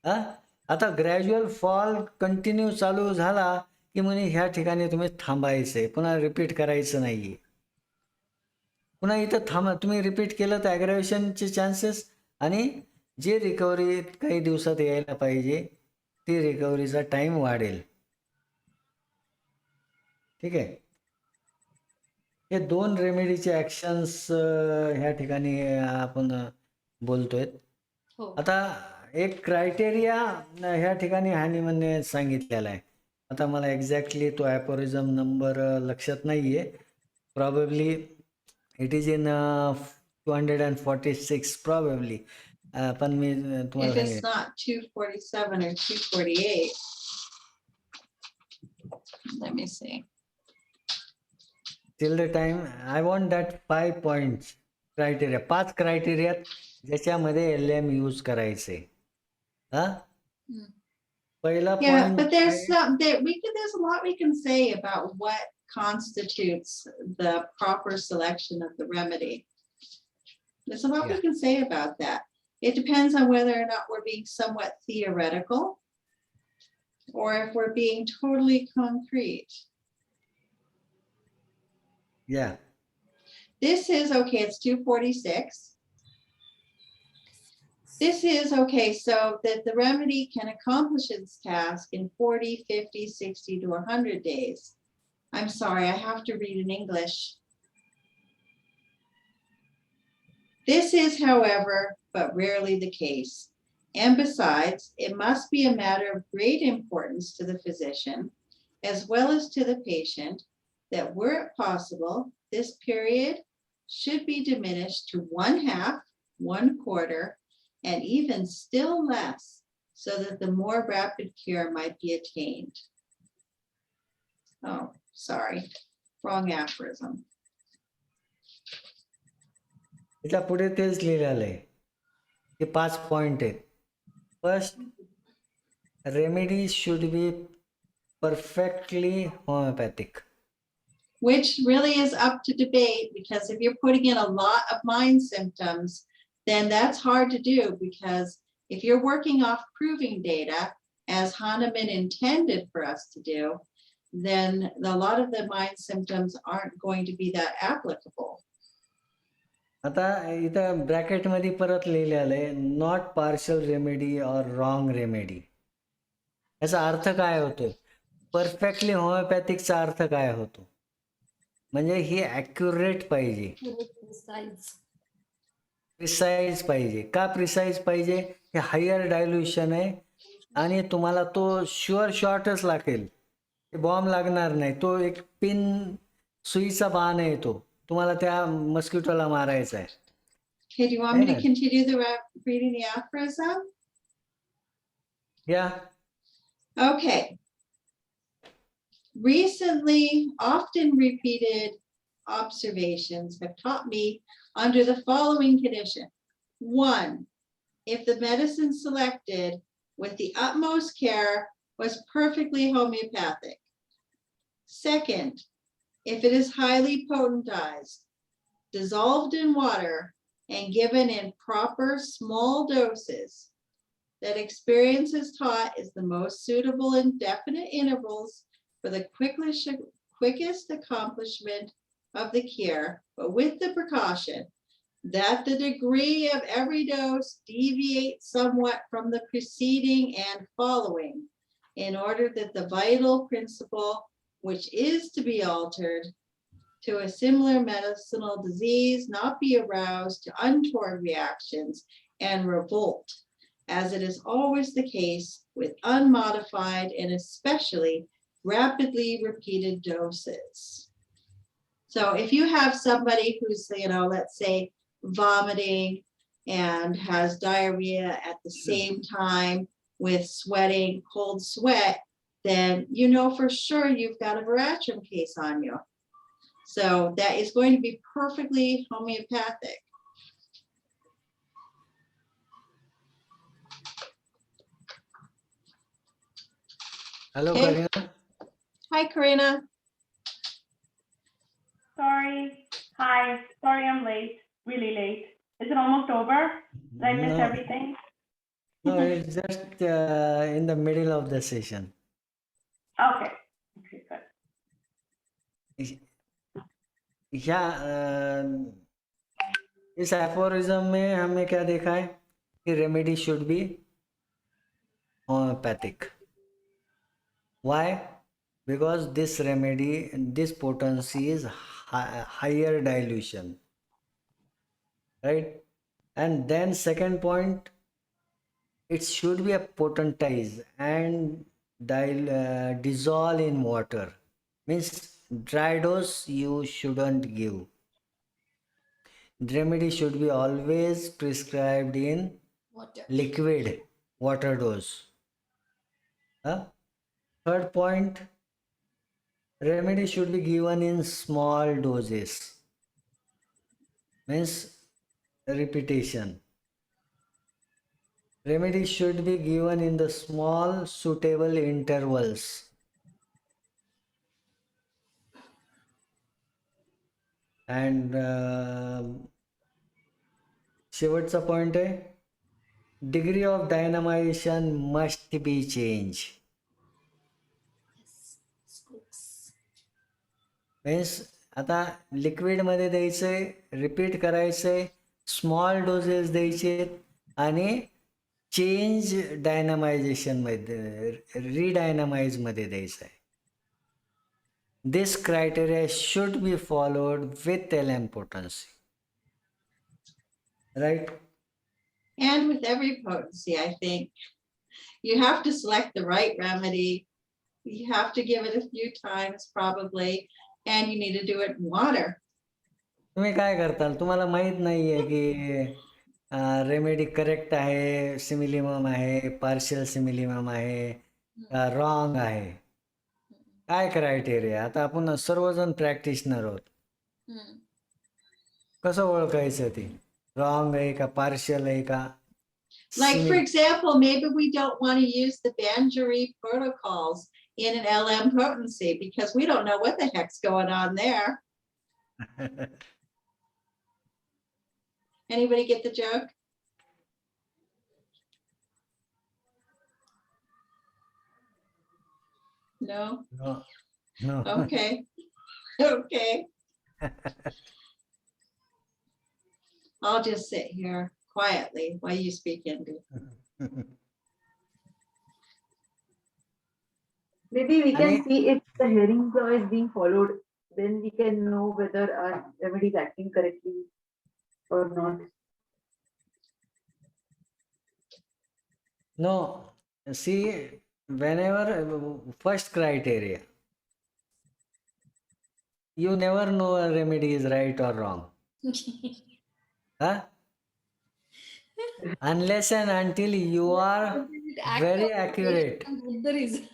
हा, आता ग्रॅज्युअल फॉल कंटिन्यू चालू झाला की म्हणे ह्या ठिकाणी तुम्ही थांबायचंय, पुन्हा रिपीट करायचं नाहीये. पुन्हा इथं तुम्ही रिपीट केलं तर ॲग्रेवेशनचे चान्सेस आणि जे रिकव्हरी काही दिवसात यायला पाहिजे ती रिकव्हरीचा टाइम वाढेल. ठीक आहे. हे 2 रेमेडीचे ॲक्शन्स ह्या ठिकाणी आपण बोलतोय. हो. आता एक क्रायटेरिया ह्या ठिकाणी हॅनिमनने सांगितलेला आहे. आता मला एक्झॅक्टली तो ॲपोरिझम नंबर लक्षात नाही आहे. Probably it is in 246 probably. पण मी तुम्हाला If it's सांगेन. not 247 or 248, let me see. Till the time I want that 5 points criteria, 5 criteria ज्याच्यामध्ये LM यूज करायचे. हा, पहिला Yeah, point but there's a lot we can say about what constitutes the proper selection of the remedy. There's a lot we can say about that. It depends on whether or not we're being somewhat theoretical or if we're being totally concrete. Yeah. This is okay, it's 246. This is okay, so that the remedy can accomplish its task in 40, 50, 60 to 100 days. I'm sorry, I have to read in English. This is, however, but rarely the case. And besides, it must be a matter of great importance to the physician, as well as to the patient, that were it possible, this period should be diminished to 1/2, 1/4, and even still less, so that the more rapid cure might be attained. Oh, sorry, wrong aphorism. त्याच्या पुढे तेच लिहिलेलं आहे की 5 point आहेत. First, remedy should B perfectly homeopathic. Which really is up to debate, because if you're putting in a lot of mind symptoms, then that's hard to do, because if you're working off proving data, as Hahnemann intended for us to do, then a lot of the mind symptoms aren't going to be that applicable. आता इथं ब्रॅकेटमध्ये परत लिहिलेलं आहे not partial remedy और wrong remedy. याचा अर्थ काय होतो? Perfectly होमिओपॅथिकचा अर्थ काय होतो? म्हणजे ही ॲक्युरेट पाहिजे, प्रिसाईज पाहिजे. का प्रिसाईज पाहिजे? हे हायर डायल्युशन आहे आणि तुम्हाला तो शुअर शॉटच लागेल, बॉम्ब लागणार नाही. तो एक पिन सुईचा बाण आहे, तो तुम्हाला त्या मस्किटोला मारायचा आहे. Okay, do you want me to continue reading the aphorism? Yeah. Okay. Recently, often repeated observations have taught me under the following condition. 1, if the medicine selected with the utmost care was perfectly homeopathic. Second, if it is highly potentized, dissolved in water, and given in proper small doses, that experience has taught is the most suitable in definite intervals for the quickest accomplishment of the cure, but with the precaution that the degree of every dose deviates somewhat from the preceding and following, in order that the vital principle, which is to be altered to a similar medicinal disease, not be aroused to untoward reactions and revolt, as it is always the case with unmodified and especially rapidly repeated doses. So if you have somebody who's, let's say vomiting and has diarrhea at the same time with sweating, cold sweat, then you know for sure you've got a veratrum case on you. So that is going to be perfectly homeopathic. Hello, Okay. Karina. Hi, Karina. Sorry. Hi. Sorry I'm late. Really late. Is it almost over? Did I miss No. everything? No, it's just in the middle of the session. Okay. Okay, good. या इस aphorism में हमने क्या देखा है कि remedy should be homeopathic. Why? Because this remedy, this potency is higher dilution, right? And then second point, it should be a potentized and dissolve in water. Means dry dose you shouldn't give. Remedy should be always prescribed in liquid water dose. Third point, remedy should be given in small doses. Means repetition. Remedy should be given in the small suitable intervals. And शेवटचा point आहे, degree of dynamization must be change. Means आता लिक्विडमध्ये द्यायचंय, repeat करायचंय, small doses द्यायचे आणि change डायनामायझेशनमध्ये, रिडायनामाइजमध्ये द्यायचं आहे. This criteria should be followed with LM potency. Right? And with every potency, I think you have to select the right remedy. You have to give it a few times probably, and you need to do it in water. तुम्ही काय करताल? तुम्हाला माहित नाहीये की remedy correct आहे, similimum आहे, partial similimum आहे, रॉंग आहे. काय क्रायटेरिया? आता आपण सर्वजण प्रॅक्टिशनर आहोत. कसं ओळखायचं ते? रॉंग आहे का, पार्शियल आहे का? Like, for example, maybe we don't want to use the Banjari protocols in an LM potency because we don't know what the heck's going on there. Anybody get the joke? No? No, no. Okay. Okay. I'll just sit here quietly while you speak Hindi. Maybe we can आणि see if the hearing law is being followed, then we can know whether our remedy is acting correctly or not. no, see, whenever first criteria, you never know a remedy is right or wrong. Huh? Unless and until you are very accurate. The reason.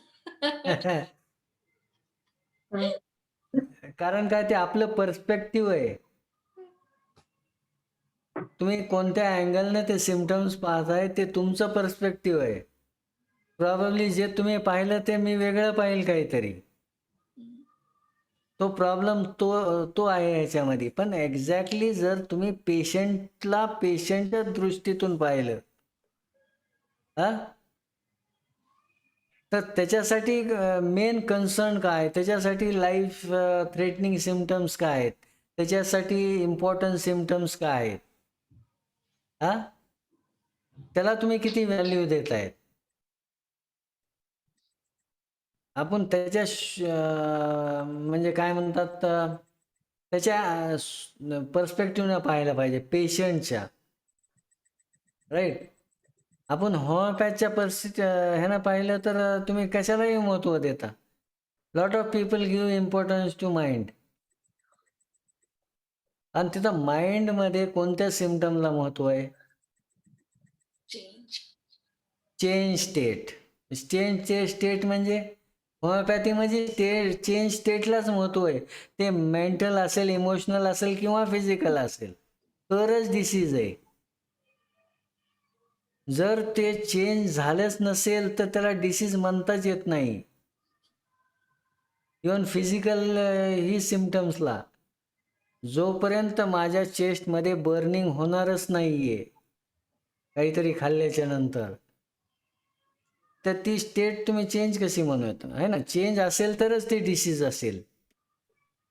कारण काय, ते आपलं perspective आहे. तुम्ही कोणत्या अँगलने ते symptoms पाहताय ते तुमचं पर्स्पेक्टिव्ह आहे. प्रॉब्लेमली जे तुम्ही पाहिलं ते मी वेगळं पाहिल काहीतरी. तो प्रॉब्लेम तो आहे ह्याच्यामध्ये. पण एक्झॅक्टली जर तुम्ही पेशंटला पेशंटच्या दृष्टीतून पाहिलं, तर त्याच्यासाठी मेन कन्सर्न काय, त्याच्यासाठी लाईफ थ्रेटनिंग सिम्पटम्स काय आहेत, त्याच्यासाठी इम्पॉर्टंट सिम्पटम्स काय आहेत, त्याला तुम्ही किती व्हॅल्यू देत आहेत. आपण त्याच्या म्हणजे काय म्हणतात, त्याच्या पर्स्पेक्टिव्हनं पाहायला पाहिजे, पेशंटच्या. राईट. आपण होमिओपॅथच्या ह्यानं पाहिलं तर तुम्ही कशालाही महत्त्व देता. Lot of people give importance to mind. आणि तिथं माइंडमध्ये कोणत्या सिम्पटमला महत्त्व आहे? Change state. चेंज स्टेट म्हणजे होमिओपॅथीमध्ये चेंज स्टेटलाच महत्त्व आहे. ते मेंटल असेल, इमोशनल असेल किंवा फिजिकल असेल तरच डिसीज आहे. जर ते चेंज झालंच नसेल तर त्याला डिसीज म्हणताच येत नाही. इवन फिजिकल ही सिम्पटम्सला जोपर्यंत माझ्या चेस्टमध्ये बर्निंग होणारच नाही आहे काहीतरी खाल्ल्याच्या नंतर, तर ती स्टेट तुम्ही चेंज कशी म्हणत आहे ना. चेंज असेल तरच ते डिसीज असेल.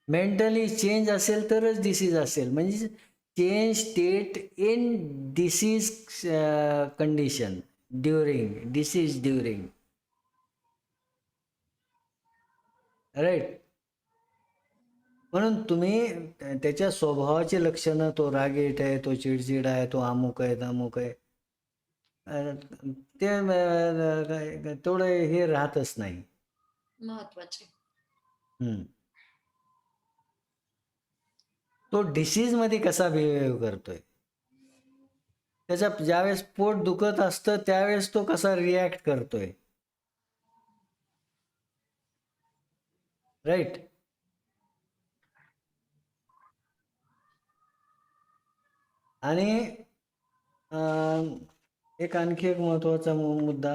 मेंटली चेंज असेल तरच डिसीज असेल. म्हणजे change state in disease condition during disease during. Right. म्हणून तुम्ही त्याच्या स्वभावाची लक्षणं, तो रागीट आहे, तो चिडचिड आहे, तो अमुक आहे तमुक आहे, ते तेवढं हे राहतच नाही महत्वाचे. तो डिसीजमध्ये कसा बिहेव करतोय, त्याचा ज्यावेळेस पोट दुखत असतं त्यावेळेस तो कसा रिॲक्ट करतोय. राईट. आणि एक आणखी एक महत्त्वाचा मुद्दा,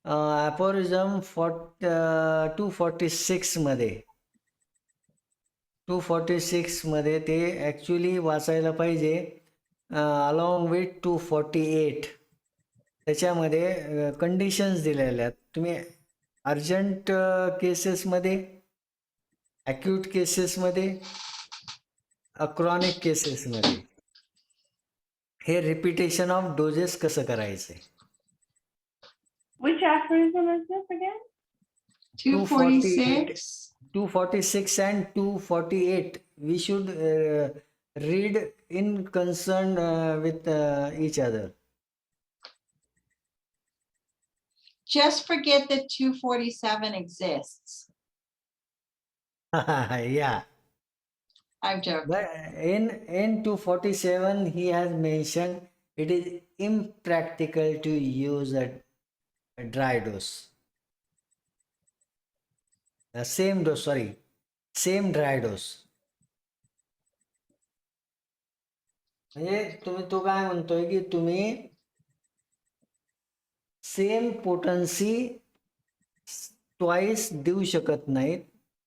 ॲपोरिझम 246 मध्ये ते ॲक्च्युली वाचायला पाहिजे अलॉंग विथ 248. त्याच्यामध्ये कंडिशन्स दिलेल्या आहेत. तुम्ही अर्जंट केसेसमध्ये, ॲक्यूट केसेसमध्ये, क्रॉनिक केसेसमध्ये हे रिपिटेशन ऑफ डोजेस कसं करायचं. Which aphorism is this again? 246. 246 and 248 we should read in concern with each other. Just forget that 247 exists. Yeah. I'm joking. But in 247, he has mentioned it is impractical to use a dry dose. Same dose, sorry, same dry dose. म्हणजे तुम्ही तो काय म्हणतोय की तुम्ही same पोटन्सी twice देऊ शकत नाहीत,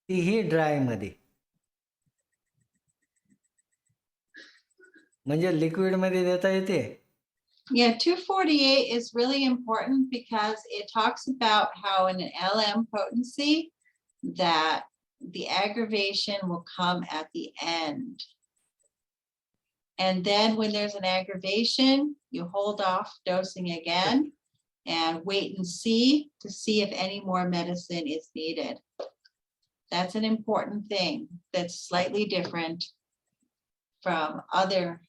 तीही ड्राय मध्ये. म्हणजे लिक्विड मध्ये देता येते. Yeah, 248 is really important because it talks about how in an LM potency that the aggravation will come at the end. And then when there's an aggravation, you hold off dosing again and wait and see if any more medicine is needed. That's an important thing that's slightly different from other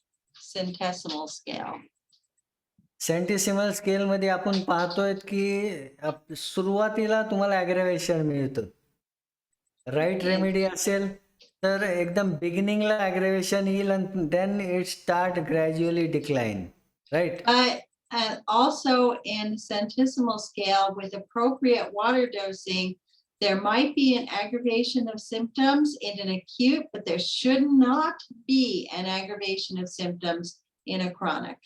centesimal scale. Centesimal scale मध्ये आपण पाहतोय की सुरुवातीला तुम्हाला ॲग्रेवेशन मिळतं. Right remedy असेल तर एकदम बिगिनिंगला ॲग्रेवेशन येईल आणि then it start gradually decline, right. And also in centesimal scale with appropriate water dosing, there might be an aggravation of symptoms in an acute, but there should not be an aggravation of symptoms in a chronic,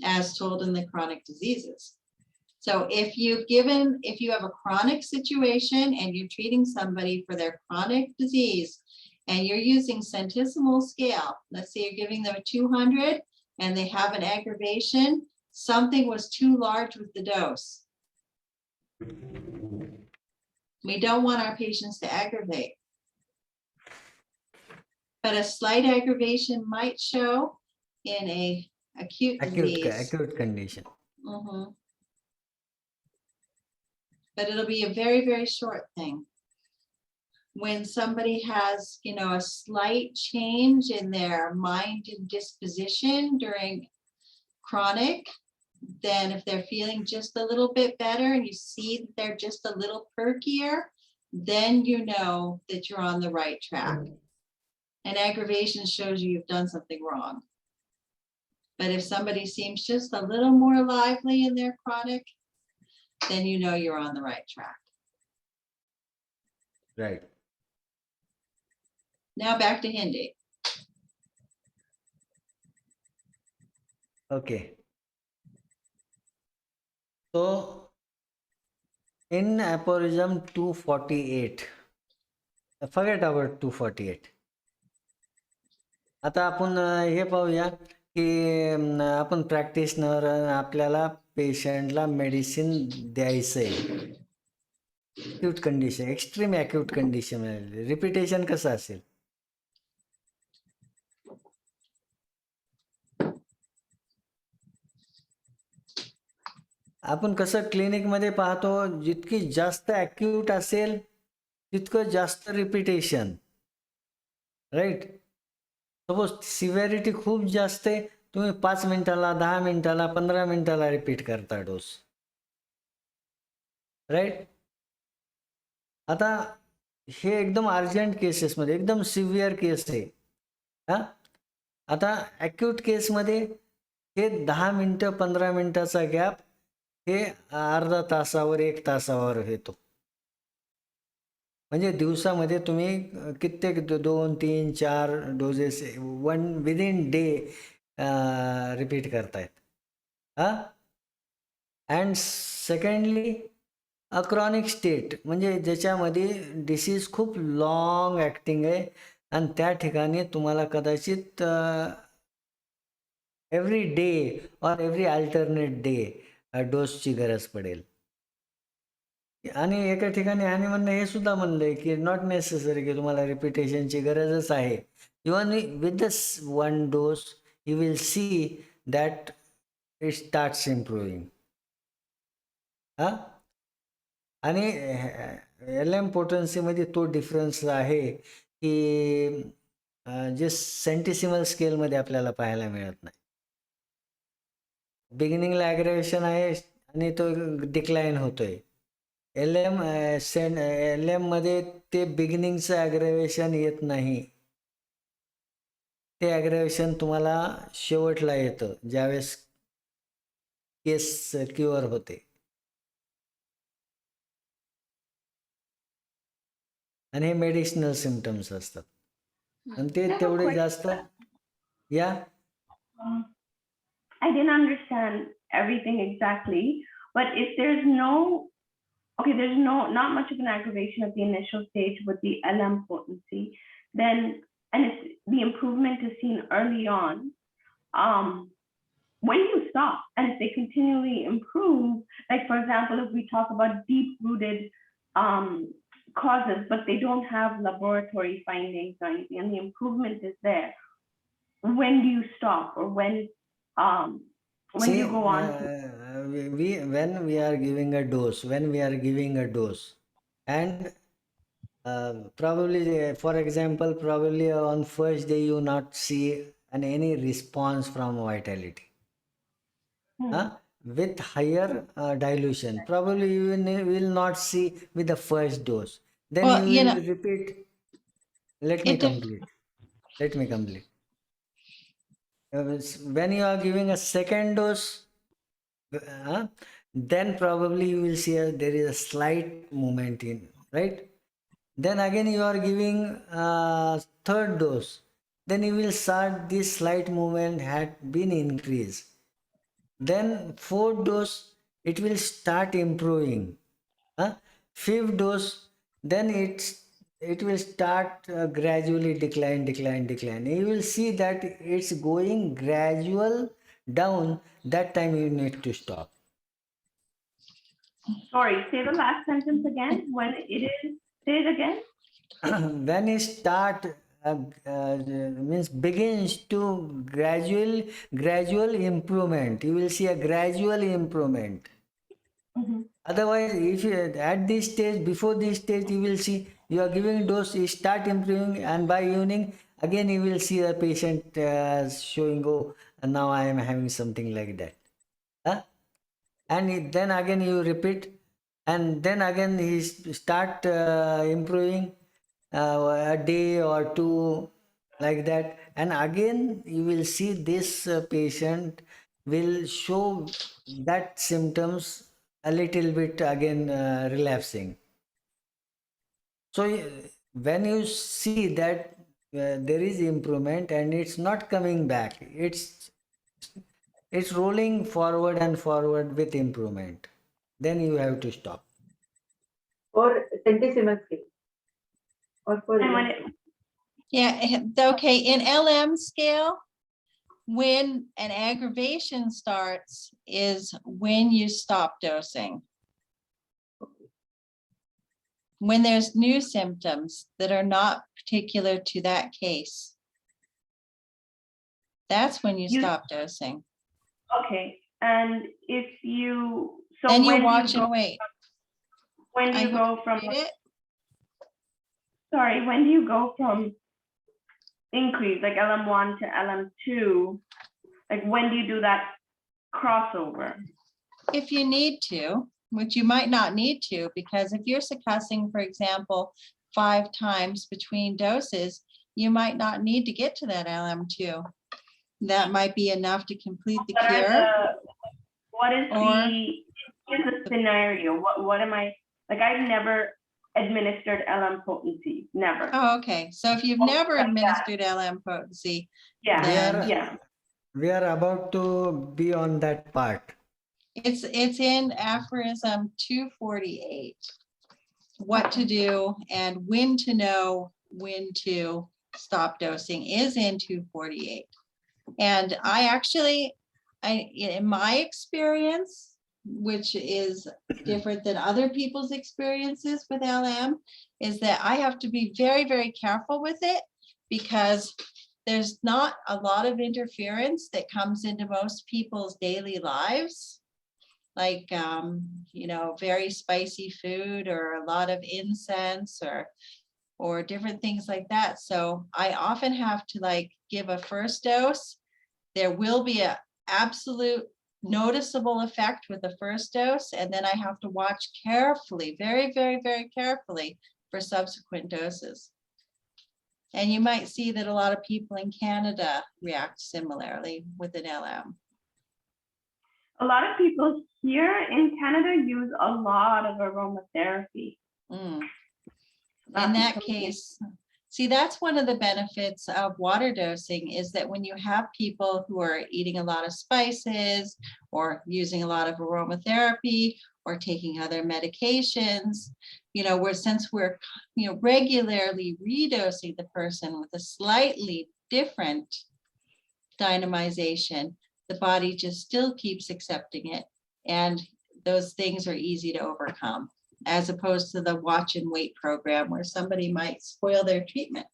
as told in the chronic diseases. So if you have a chronic situation and you're treating somebody for their chronic disease and you're using centesimal scale, let's say you're giving them a 200 and they have an aggravation, something was too large with the dose. We don't want our patients to aggravate. But a slight aggravation might show in a acute disease. Acute condition. But it'll be a very, very short thing. When somebody has, a slight change in their mind and disposition during chronic, then if they're feeling just a little bit better and you see that they're just a little perkier, then you know that you're on the right track. And aggravation shows you've done something wrong. But if somebody seems just a little more lively in their chronic, then you know you're on the right track. Right. Now back to Hindi. Okay. So in aphorism 248, forget about 248. आता आपण हे पाहूया की आपण practitioner आपल्याला पेशंटला medicine द्यायचं आहे. Acute condition, extreme acute condition, repetition कसं असेल. आपण कसं क्लिनिकमध्ये पाहतो, जितकी जास्त अक्यूट असेल तितकं जास्त रिपिटेशन, राईट. सपोज सिव्हिरिटी खूप जास्त आहे, तुम्ही 5 मिनिटाला, 10 मिनिटाला, 15 मिनिटाला रिपीट करता डोस, राईट. आता हे एकदम अर्जंट केसेसमध्ये, एकदम सिव्हिअर केस आहे. आता ॲक्यूट केसमध्ये हे 10 मिनिटं 15 मिनिटाचा गॅप हे अर्धा तासावर 1 तासावर येतो. म्हणजे दिवसामध्ये तुम्ही कित्येक 2, 3, 4 डोजेस विदिन डे रिपीट करतायत. अँड सेकंडली अक्रॉनिक स्टेट, म्हणजे ज्याच्यामध्ये डिसीज खूप लॉंग ॲक्टिंग आहे आणि त्या ठिकाणी तुम्हाला कदाचित every day or every alternate day डोसची गरज पडेल. आणि एका ठिकाणी ह्याने म्हणणं हे सुद्धा म्हणलं आहे की नॉट नेसेसरी की तुम्हाला रिपिटेशनची गरजच आहे. Even with this one dose you will see that it starts improving. आणि LM पोटन्सीमध्ये तो डिफरन्स आहे की जे सेंटिसिमल स्केलमध्ये आपल्याला पाहायला मिळत नाही. बिगिनिंगला ॲग्रेवेशन आहे आणि तो डिक्लाइन होतोय. LM मध्ये ते बिगिनिंगचं ॲग्रेवेशन येत नाही. ते ॲग्रेवेशन तुम्हाला शेवटला येतं ज्यावेळेस केस क्युअर होते. आणि हे मेडिसिनल सिम्पटम्स असतात. आणि ते I have a तेवढे quick जास्त या Um, I didn't understand everything exactly, but if there's no, okay, there's not much of an aggravation at the initial stage with the LM potency, then, and if the improvement is seen early on, when do you stop? And if they continually improve, like for example, if we talk about deep-rooted causes, but they don't have laboratory findings or anything, and the improvement is there, when do you stop, or when do See, you go on to? when we are giving a dose, and probably, for example, probably on first day you not see any response from vitality. With higher dilution, probably you will not see with the first dose. Then Well, you will repeat. Let me it def- complete. When you are giving a second dose, then probably you will see there is a slight movement in, right? Then again you are giving third dose, then you will start this slight movement had been increased. Then fourth dose it will start improving. Fifth dose, then it will start gradually decline. You will see that it's going gradual down. That time you need to stop. Sorry, say the last sentence again. When it is, say it again. When it start means begins to gradual improvement, you will see a gradual improvement. Otherwise, if you at this stage, before this stage, you will see you are giving dose, you start improving, and by evening again you will see the patient showing, oh, now I am having something like that. And then again you repeat, and then again he start improving a day or two, like that, and again you will see this patient will show that symptoms a little bit again relapsing. So when you see that there is improvement and it's not coming back, it's rolling forward and forward with improvement, then you have to stop. Or centesimal scale. Or for And when LM. it, yeah, okay, in LM scale, when an aggravation starts is when you stop dosing. When there's new symptoms that are not particular to that case, that's when you stop dosing. okay, and if you, so Then when you do watch you go, and wait. when do I you hope go you from, read it. sorry, when do you go from increase, like LM1 to LM2? Like when do you do that crossover? If you need to, which you might not need to, because if you're succussing, for example, 5 times between doses, you might not need to get to that LM2. That might be enough to complete the cure. What is Or- the scenario? What am I, like I've never administered LM potency, never. Oh, okay. So if you've never administered LM potency, Yeah, then yeah. We are about to be on that part. it's in aphorism 248. What to do and when to know when to stop dosing is in 248. And I actually, in my experience, which is different than other people's experiences with LM, is that I have to be very, very careful with it because there's not a lot of interference that comes into most people's daily lives. Like, very spicy food or a lot of incense or different things like that. So I often have to give a first dose. There will be a absolute noticeable effect with the first dose, and then I have to watch carefully, very, very, very carefully for subsequent doses. And you might see that a lot of people in Canada react similarly with an LM. A lot of people here in Canada use a lot of aromatherapy. Mm. Not In that because- case, see, that's one of the benefits of water dosing, is that when you have people who are eating a lot of spices or using a lot of aromatherapy or taking other medications, where since we're, regularly redosing the person with a slightly different dynamization, the body just still keeps accepting it. And those things are easy to overcome, as opposed to the watch and wait program where somebody might spoil their treatment.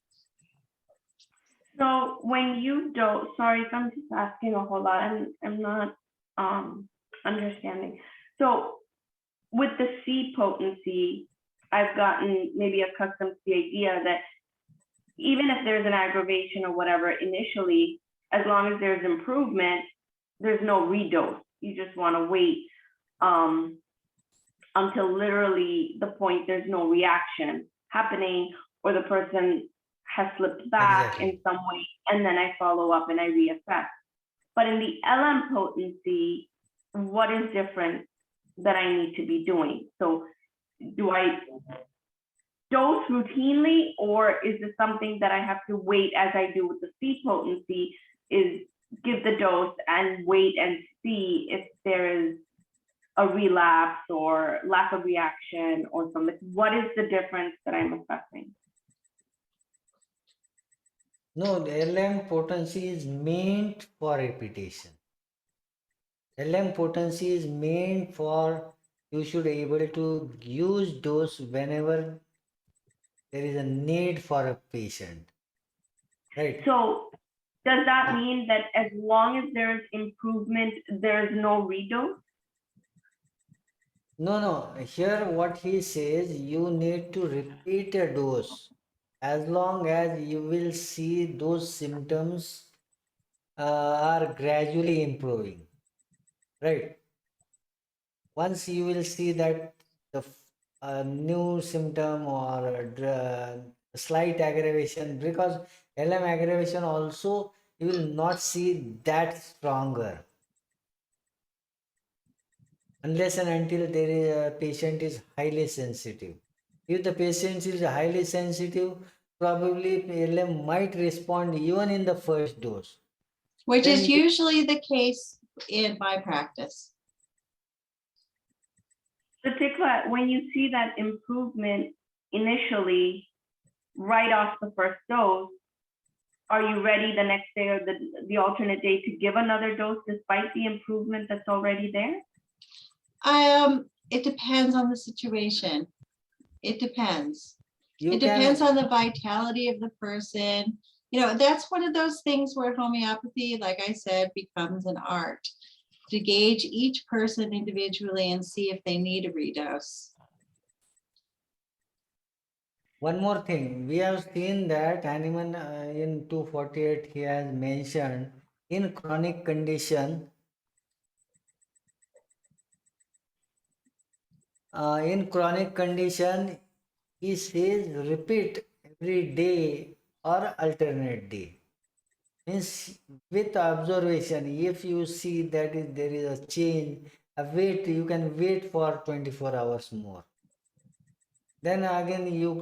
So when you don't, sorry if I'm just asking a whole lot, I'm not understanding. So with the C potency, I've gotten maybe accustomed to the idea that even if there's an aggravation or whatever initially, as long as there's improvement, there's no redose. You just want to wait until literally the point there's no reaction happening or the person has slipped back Exactly. in some way, and then I follow up and I reassess. But in the LM potency, what is different that I need to be doing? So do I dose routinely, or is this something that I have to wait, as I do with the C potency, is give the dose and wait and see if there is a relapse or lack of reaction or something? What is the difference that I'm assessing? No, the LM potency is meant for repetition. LM potency is meant for you should be able to use dose whenever there is a need for a patient, right? So does that mean that as long as there's improvement, there's no redose? No. Here what he says, you need to repeat a dose as long as you will see those symptoms are gradually improving, right? Once you will see that the new symptom or slight aggravation, because LM aggravation also you will not see that stronger unless and until there is a patient is highly sensitive. If the patient is highly sensitive, probably LM might respond even in the first dose. Which Then is usually the case in my practice. So Tikva, when you see that improvement initially, right off the first dose, are you ready the next day or the alternate day to give another dose despite the improvement that's already there? It depends on the situation. It depends. you It can depends on the vitality of the person. That's one of those things where homeopathy, like I said, becomes an art to gauge each person individually and see if they need a redose. one more thing, we have seen that animal in 248 he has mentioned in chronic condition, he says repeat every day or alternate day. Means with observation, if you see that there is a change, you can wait for 24 hours more. Then again you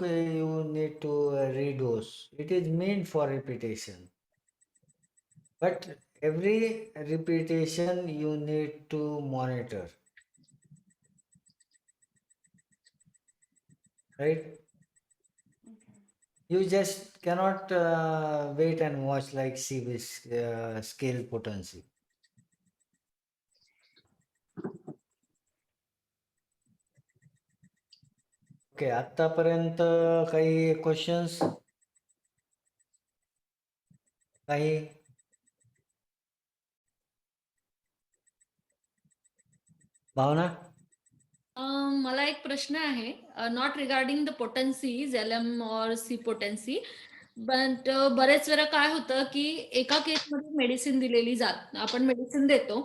need to redose. It is meant for repetition. But every repetition you need to monitor. Right? You just cannot wait and watch like CB scale potency. Okay, आतापर्यंत काही questions? काही? भावना? मला एक प्रश्न आहे, not regarding the पोटेन्सीज LM और C potency, but बरेच वेळा काय होतं की एका केसमध्ये मेडिसिन दिलेली जात, आपण मेडिसिन देतो,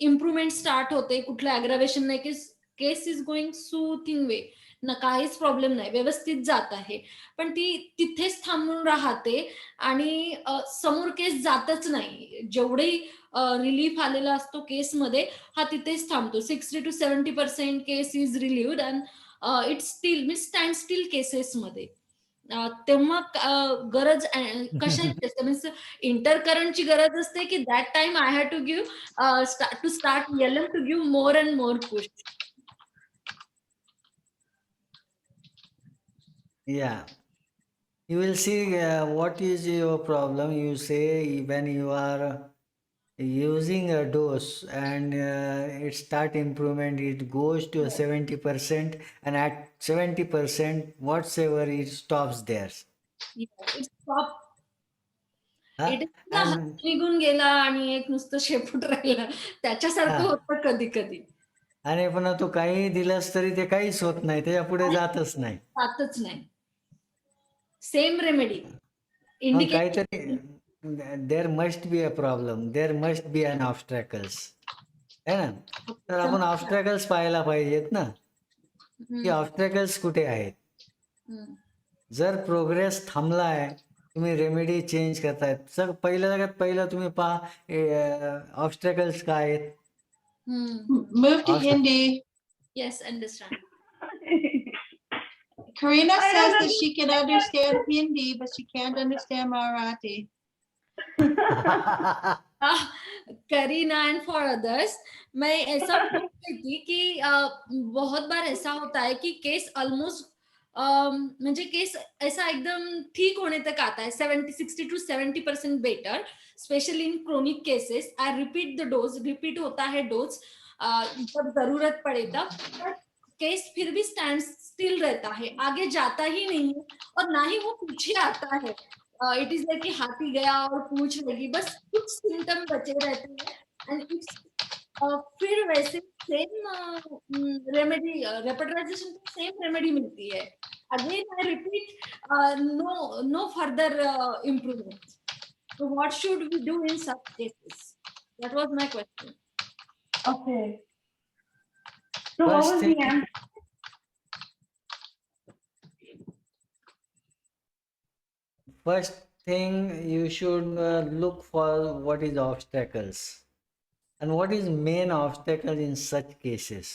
इम्प्रुव्हमेंट स्टार्ट होते, कुठलं अग्रावेशन नाही, की केस इज गोइंग सुथिंग वे ना, काहीच प्रॉब्लेम नाही, व्यवस्थित जात आहे, पण ती तिथेच थांबून राहते आणि समोर केस जातच नाही. जेवढे रिलीफ आलेला असतो केसमध्ये, हा तिथेच थांबतो. 60 to 70% case is relieved and it's steel means stand steel केसेसमध्ये. तेव्हा गरज कशाची असते, मीन्स इंटर करंटची गरज असते, की that time I have to give to start LM to give more and more push. Yeah, you will see what is your problem. You say when you are using a dose and it start improvement, it goes to 70%, and at 70% whatsoever it stops there. It's stop. Huh? It is हात And निघून गेला आणि एक नुसतं शेपूट राहिलं, त्याच्यासारखं हा, होतं कधी कधी. आणि पुन्हा तू काही दिलंस तरी ते काहीच होत नाही, त्याच्या पुढे जातच नाही. जातच नाही. सेम रेमेडी मग इंडिकेट. काहीतरी there must be a problem, there must be an obstacles, है ना. तर आपण ऑब्स्टॅकल्स पाहायला पाहिजेत ना, की ऑब्स्टॅकल्स कुठे आहेत. जर प्रोग्रेस थांबला आहे, तुम्ही रेमेडी चेंज करतायत, सर पहिलं तुम्ही पहा ऑब्स्टॅकल्स काय आहेत. Move to Hindi. Yes, understand. Karina I says don't that she can understand Hindi, but she can't understand Marathi. Kareena and for others, मैं ऐसा बोल रही थी कि बहुत बार ऐसा होता है कि केस ऑलमोस्ट म्हणजे केस ऐसा एकदम ठीक होने तक आता है, 60 to 70% better, specially in chronic cases. I repeat the dose, repeat होता है डोज जब जरूरत पड़े तब, बट केस फिर भी स्टैंड स्टिल रहता है, आगे जाता ही नहीं है और ना ही वो पीछे आता है. इट इज लाइक कि हाथी गया और पूछ लगी, बस कुछ सिम्टम बचे रहते हैं एंड इट्स फिर वैसे सेम रेमेडी, रेपेटाइजेशन की सेम रेमेडी मिलती है. Again I repeat, no no further improvement. So what should we do in such cases? That was my question. Okay. So what was the answer? First thing, you should look for what is obstacles and what is main obstacle in such cases.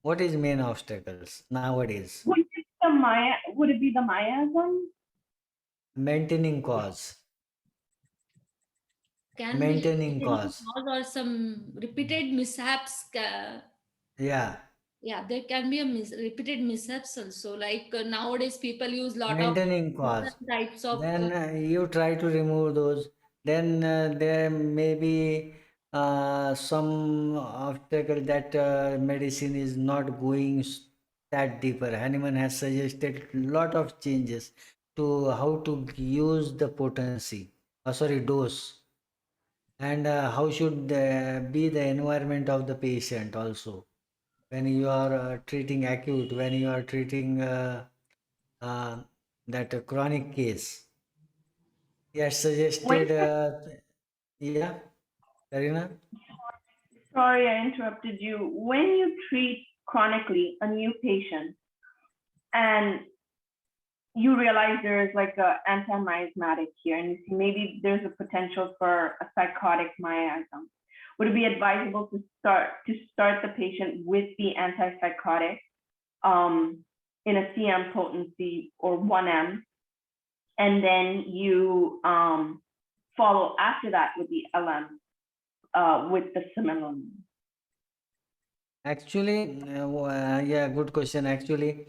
What is main obstacles nowadays? Would it be the miasm? Maintaining cause. Can be Maintaining cause. or some repeated mishaps. Yeah. Yeah, there can be a repeated mishaps also. Like nowadays, people use lot of Maintaining cause. different types of. Then you try to remove those. Then there may be some obstacle that medicine is not going that deeper. Hahnemann has suggested lot of changes to how to use the potency, dose, and how should be the environment of the patient also when you are treating acute, when you are treating uh, that chronic case. He has suggested, yeah, Karina? Sorry, I interrupted you. When you treat chronically a new patient and you realize there's like an anti-miasmatic here, and you see maybe there's a potential for a psychotic miasm, would it be advisable to start the patient with the antipsychotic in a CM potency or 1M, and then you follow after that with the LM with the similar? Actually, yeah, good question. Actually,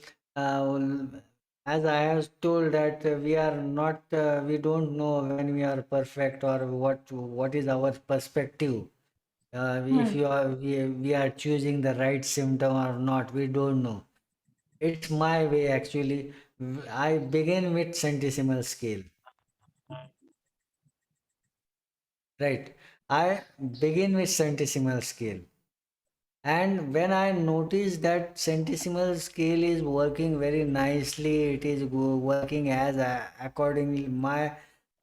as I have told that we are not, we don't know when we are perfect or what is our perspective. If we are choosing the right symptom or not, we don't know. It's my way actually. I begin with centesimal scale. Right. I begin with centesimal scale. And when I noticed that centesimal scale is working very nicely, it is working as accordingly my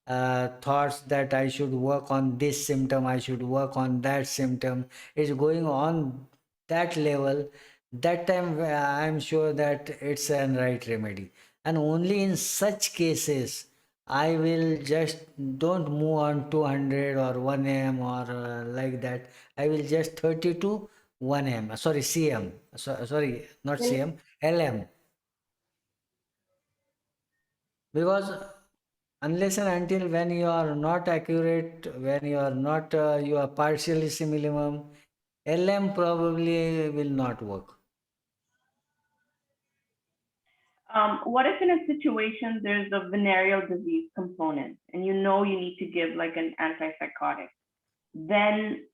thoughts that I should work on this symptom, I should work on that symptom, is going on that level. That time I'm sure that it's an right remedy. And only in such cases I will just don't move on 200 or 1 m or like that. I will just 32 1 m, sorry, cm, sorry, not cm, lm, because unless and until when you are not accurate, when you are not you are partially simillimum, lm probably will not work. What if in a situation there's a venereal disease component and you know you need to give like an antipsychotic? Then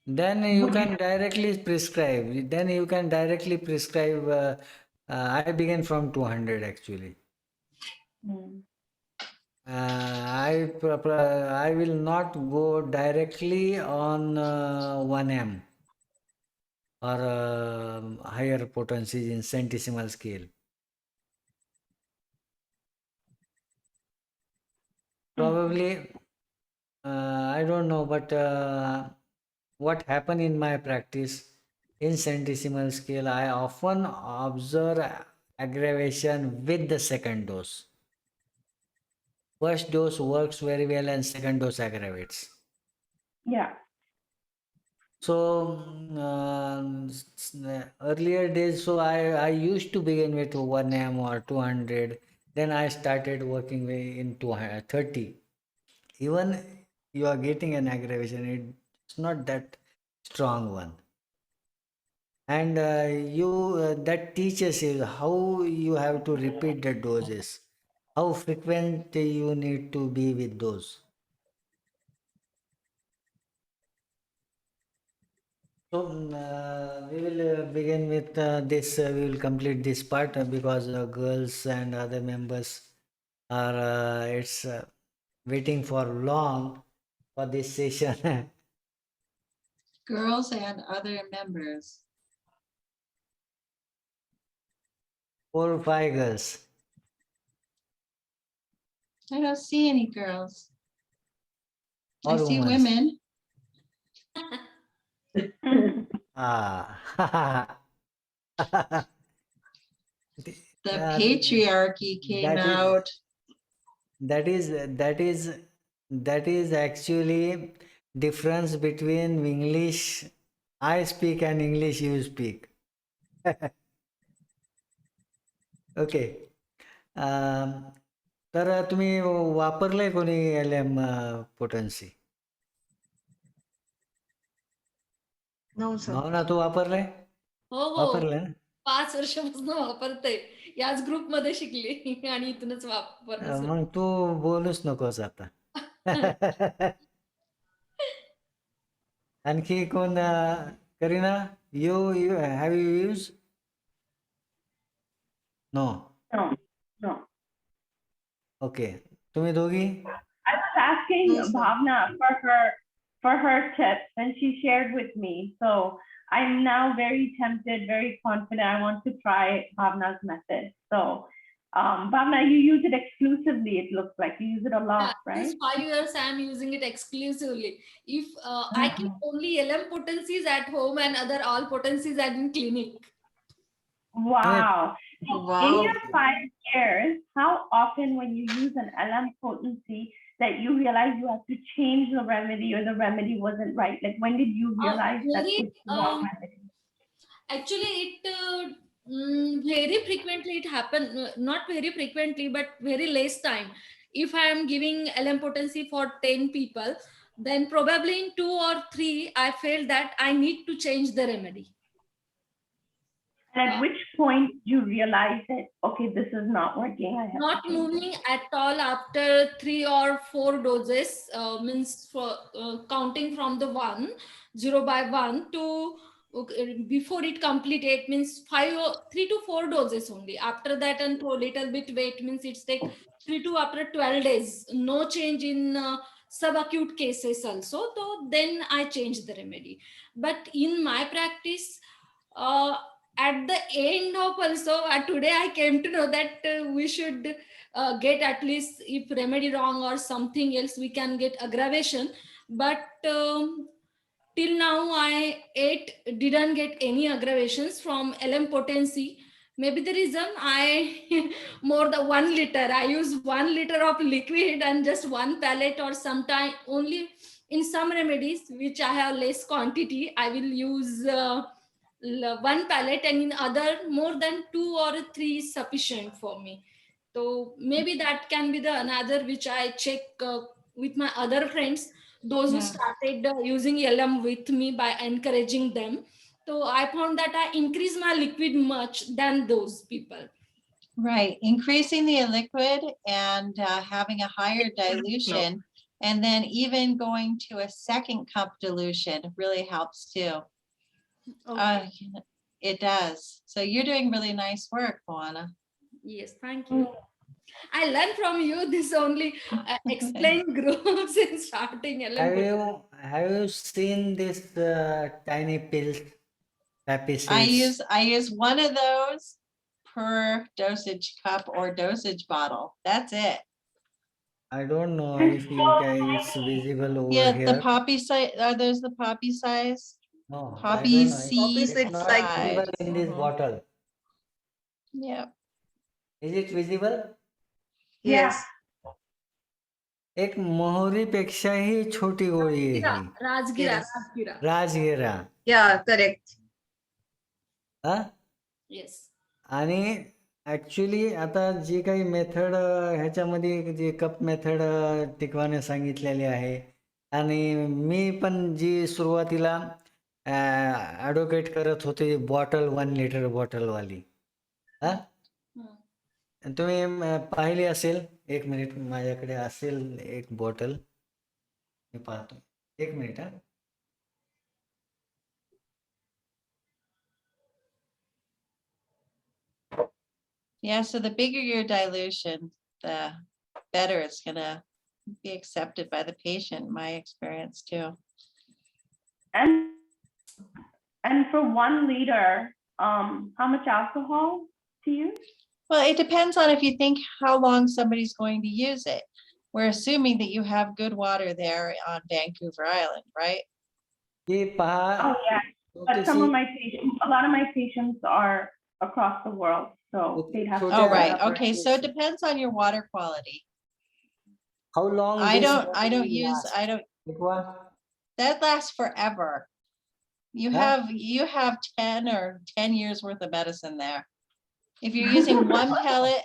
You would you? can directly prescribe. Then you can directly prescribe. I begin from 200 actually. Hmm. I will not go directly on 1 m or higher potencies in centesimal scale. Probably, I don't know, but what happened in my practice in centesimal scale, I often observe aggravation with the second dose. First dose works very well and second dose aggravates. Yeah. So earlier days, so I used to begin with 1 m or 200. Then I started working in 230. Even you are getting an aggravation, it's not that strong one. And that teaches you how you have to repeat the doses, how frequent you need to be with those. So we will begin with this. We will complete this part because girls and other members are it's waiting for long for this session. Girls and other members. 4 or 5 girls I don't see any girls. I or see women. women. Ah, The uh, patriarchy came that is out. that is that is that is actually difference between English I speak and English you speak. Okay. तर तुम्ही वापरलंय कोणी L M पोटन्सी? No, sir. भावना तू वापरलाय? हो हो वापरलंय ना? 5 वर्षापासून वापरते. याच ग्रुपमध्ये शिकली आणि इथूनच वापरणं सुरू. मग तू बोलूच नकोस आता. आणखी कोण? Kareena, you you have you use? No. No, no. Okay. तुम्ही दोघी? I was asking No, sir. Bhavna for her tips, and she shared with me. So I'm now very tempted, very confident. I want to try Bhavna's method. So, Bhavna, you use it exclusively. It looks like you use it a Yeah, lot, since right? 5 years I am using it exclusively. If I keep only LM potencies at home and other all potencies are in clinic. Wow. So in Wow. your 5 years, how often when you use an LM potency that you realize you have to change the remedy or the remedy wasn't right? Like when did you realize that Very it's the wrong remedy? actually it very frequently it happen, not very frequently but very less time. If I am giving LM potency for 10 people, then probably in 2 or 3 I feel that I need to change the remedy. And at which point you realize that, okay, this is not working, I have Not to change moving at all after 3 or 4 doses, means for counting from the 0 by 1 to before it completed, means 3 to 4 doses only. After that and for little bit weight, means it's take 3 to after 12 days, no change in subacute cases also, so then I change the remedy. But in my practice, uh, at the end of also, today I came to know that we should get, at least if remedy wrong or something else, we can get aggravation. But till now I ate didn't get any aggravations from LM Potency. Maybe the reason I more than 1 liter, I use 1 liter of liquid and just one pellet, or sometime only in some remedies which I have less quantity, I will use one pellet, and in other more than 2 or 3 is sufficient for me. So maybe that can be the another which I check with my other friends, those who Yeah. started using LM with me, by encouraging them. So I found that I increase my liquid much than those people. Right, increasing the liquid and having a higher dilution, and then even going to a second cup dilution really helps too. Okay. It does. So you're doing really nice work, Moana. Yes, thank you. I learned from you this only explain groups in starting LM. Have you seen this tiny pills, happy I seeds? use one of those per dosage cup or dosage bottle. That's it. I don't know It's if so it's visible over Yeah, the here. poppy size, are those the poppy size? No, I Poppy don't know. Poppy seed It's seeds not like size. visible in this Mhm. bottle. Yeah. Is it visible? Yeah. Yes. एक मोहरीपेक्षाही छोटी गोळी आहे ही. Rajgira, Yes. Rajgira. राजगिरा. Yeah, correct. हा? Yes. आणि actually आता जी काही method ह्याच्यामध्ये जी कप मेथड टिकवाने सांगितलेली आहे, आणि मी पण जी सुरुवातीला ॲडव्होकेट करत होते, बॉटल 1 लिटर बॉटलवाली, हा, तुम्ही पाहिली असेल. 1 मिनिट, माझ्याकडे असेल एक बॉटल, मी पाहतो. 1 मिनिट. हा. Yeah, so the bigger your dilution, the better it's gonna be accepted by the patient, in my experience too. And for 1 liter, how much alcohol to use? Well, it depends on if you think how long somebody's going to use it. We're assuming that you have good water there on Vancouver Island, right? ही पहा, Oh yeah, but some of my patients, a lot of my patients are across the world, so they'd have to. Oh, Yeah. right. Okay, so it depends on your water quality. how long I this don't bottle will use, last? It was, that lasts forever. You Huh? have 10 years worth of medicine there. If you're using one pellet,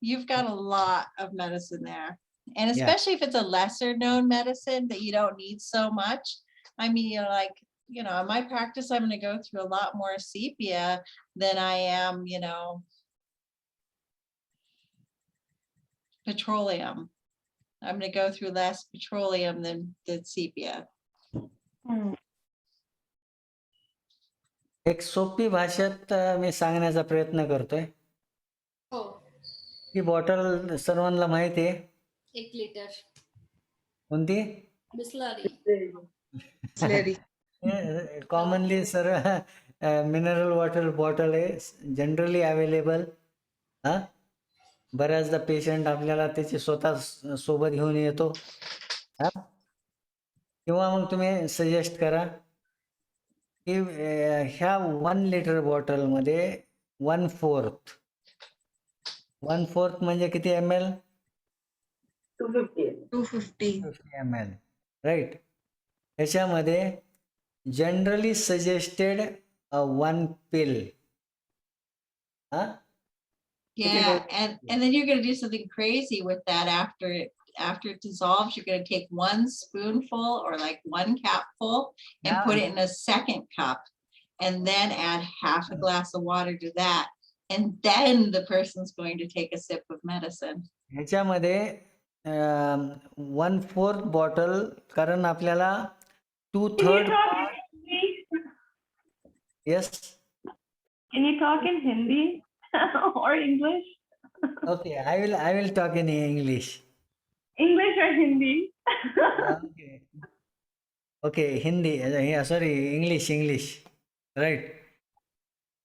you've got a lot of medicine there. And Yeah. especially if it's a lesser known medicine that you don't need so much. I mean, in my practice, I'm gonna go through a lot more sepia than I am, petroleum. I'm gonna go through less petroleum than sepia. Hmm. एक सोपी भाषेत मी सांगण्याचा प्रयत्न करतोय. हो, ही bottle सर्वांना माहिती आहे. 1 लिटर कोणती? Bisleri. Slurry. Commonly sir mineral water bottle आहे, जनरली अवेलेबल. हा, बऱ्याचदा पेशंट आपल्याला त्याची स्वतः सोबत घेऊन येतो. हा, किंवा मग तुम्ही सजेस्ट करा की ह्या 1 लिटर बॉटलमध्ये 1/4 म्हणजे किती ml? 250. 250. 50 ml, right. ह्याच्यामध्ये जनरली सजेस्टेड 1 pill. हा, Yeah, and then you're gonna do something crazy with that after it dissolves. You're gonna take 1 spoonful or like 1 capful and Yeah. put it in a second cup, and then add half a glass of water to that, and then the person's going to take a sip of medicine. ह्याच्यामध्ये 1/4 bottle, कारण आपल्याला Can you 2/3 talk in Hindi? Yes. Can you talk in Hindi or English? Okay, I will talk in English. English or Hindi? Okay. Okay, Hindi. Yeah, sorry, English. Right.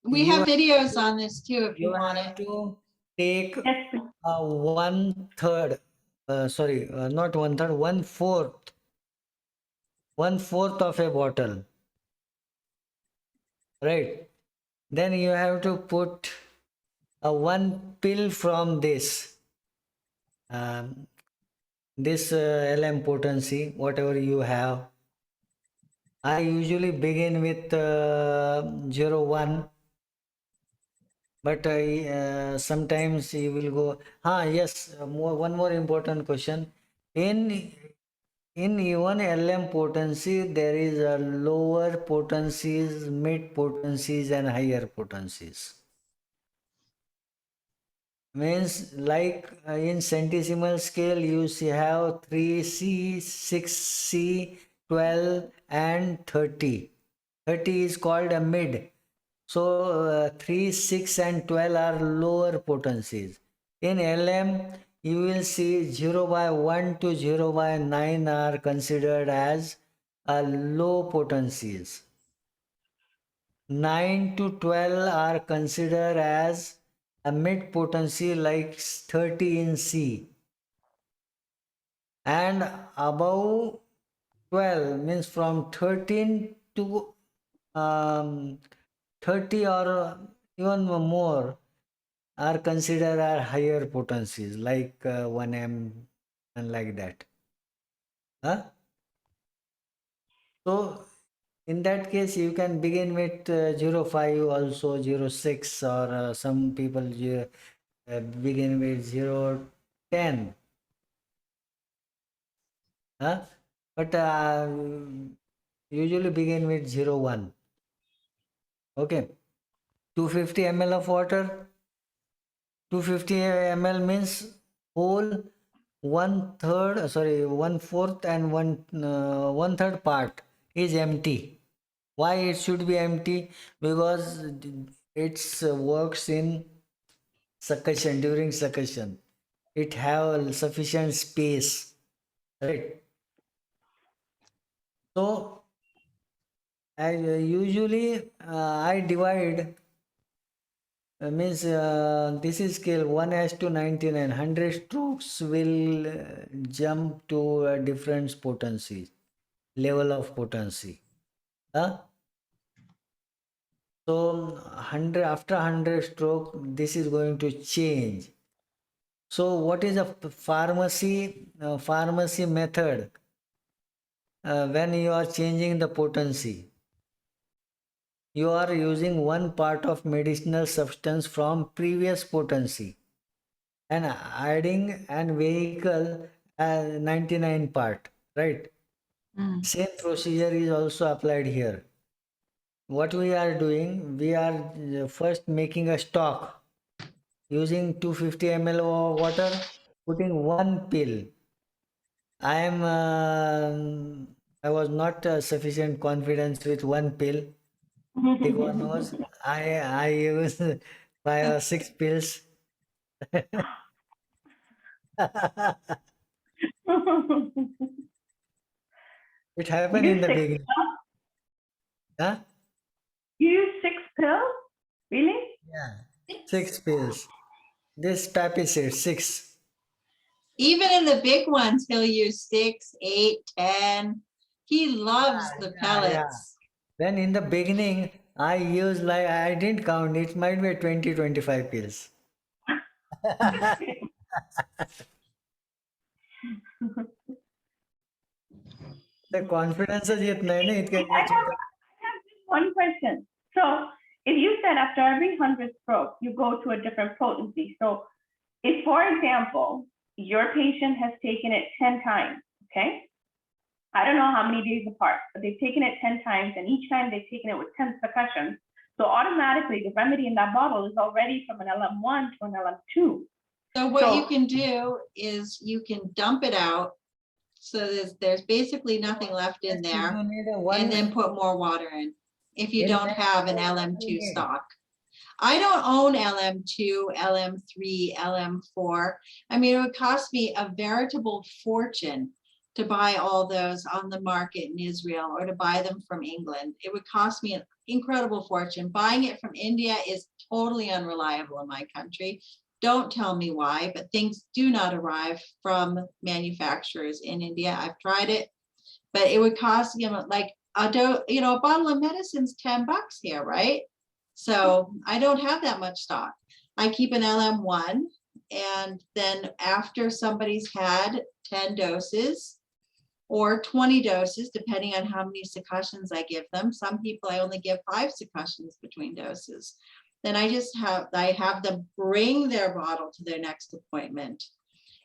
We You have have videos to, on this too, if you you want have it. to take Yes, please. one third. Sorry, not one third, one fourth of a bottle. Right. Then you have to put one pill from um, this LM potency, whatever you have. I usually begin with 0 1, but sometimes you will go. Yes, one more important question. In even LM potency, there is a lower potencies, mid potencies, and higher potencies. Means like in centesimal scale, you have 3C, 6C, 12, and 30. 30 is called a mid. So 3, 6, and 12 are lower potencies. In LM, you will see 0 by 1 to 0 by 9 are considered as low potencies. 9 to 12 are considered as a mid potency like 30 in C, and above 12 means from 13 to 30 or even more are considered as higher potencies like 1M and like that. Huh? So in that case you can begin with 0.5, also 0.6, or some people begin with 0.10. Huh? But usually begin with 0.1. Okay. 250 ml of water. 250 ml means whole one fourth and one third part is empty. Why it should be empty? Because it works in succussion, during succussion. It have sufficient space, right? So I usually I divide means this is scale 1 has to 99. 100 strokes will jump to a different potency, level of potency. Huh? So 100, after 100 stroke, this is going to change. So what is a pharmacy method when you are changing the potency? You are using one part of medicinal substance from previous potency and adding an vehicle 99 part, right? Same procedure is also applied here. What we are doing, we are first making a stock using 250 ml of water, putting one pill. I was not sufficient confidence with one pill. Because knows I use 5 or 6 pills. It You happened in use the six beginning. pills? Huh? You use 6 pills? Really? Yeah. Six. 6 pills. This Papicid, 6. Even in the big ones, he'll use 6, 8, 10. He loves the Yeah. pellets. Then in the beginning, I used like, I didn't count, it might be 20, 25 pills. The confidence is yet nahi na, itke I have just one question. So if you said after every 100 strokes, you go to a different potency. So if, for example, your patient has taken it 10 times, okay? I don't know how many days apart, but they've taken it 10 times, and each time they've taken it with 10 percussions. So automatically, the remedy in that bottle is already from an LM1 to an LM2. So what So- you can do is you can dump it out. So there's basically nothing left in there, You need a one, and then put more water in if you in don't that have an you LM2 need. stock. I don't own LM2, LM3, LM4. I mean, it would cost me a veritable fortune to buy all those on the market in Israel or to buy them from England. It would cost me an incredible fortune. Buying it from India is totally unreliable in my country. Don't tell me why, but things do not arrive from manufacturers in India. I've tried it, but it would cost, like a bottle of medicine's $10 here, right? So I don't have that much stock. I keep an LM1, and then after somebody's had 10 doses or 20 doses, depending on how many succussions I give them. Some people I only give 5 succussions between doses. Then I have them bring their bottle to their next appointment.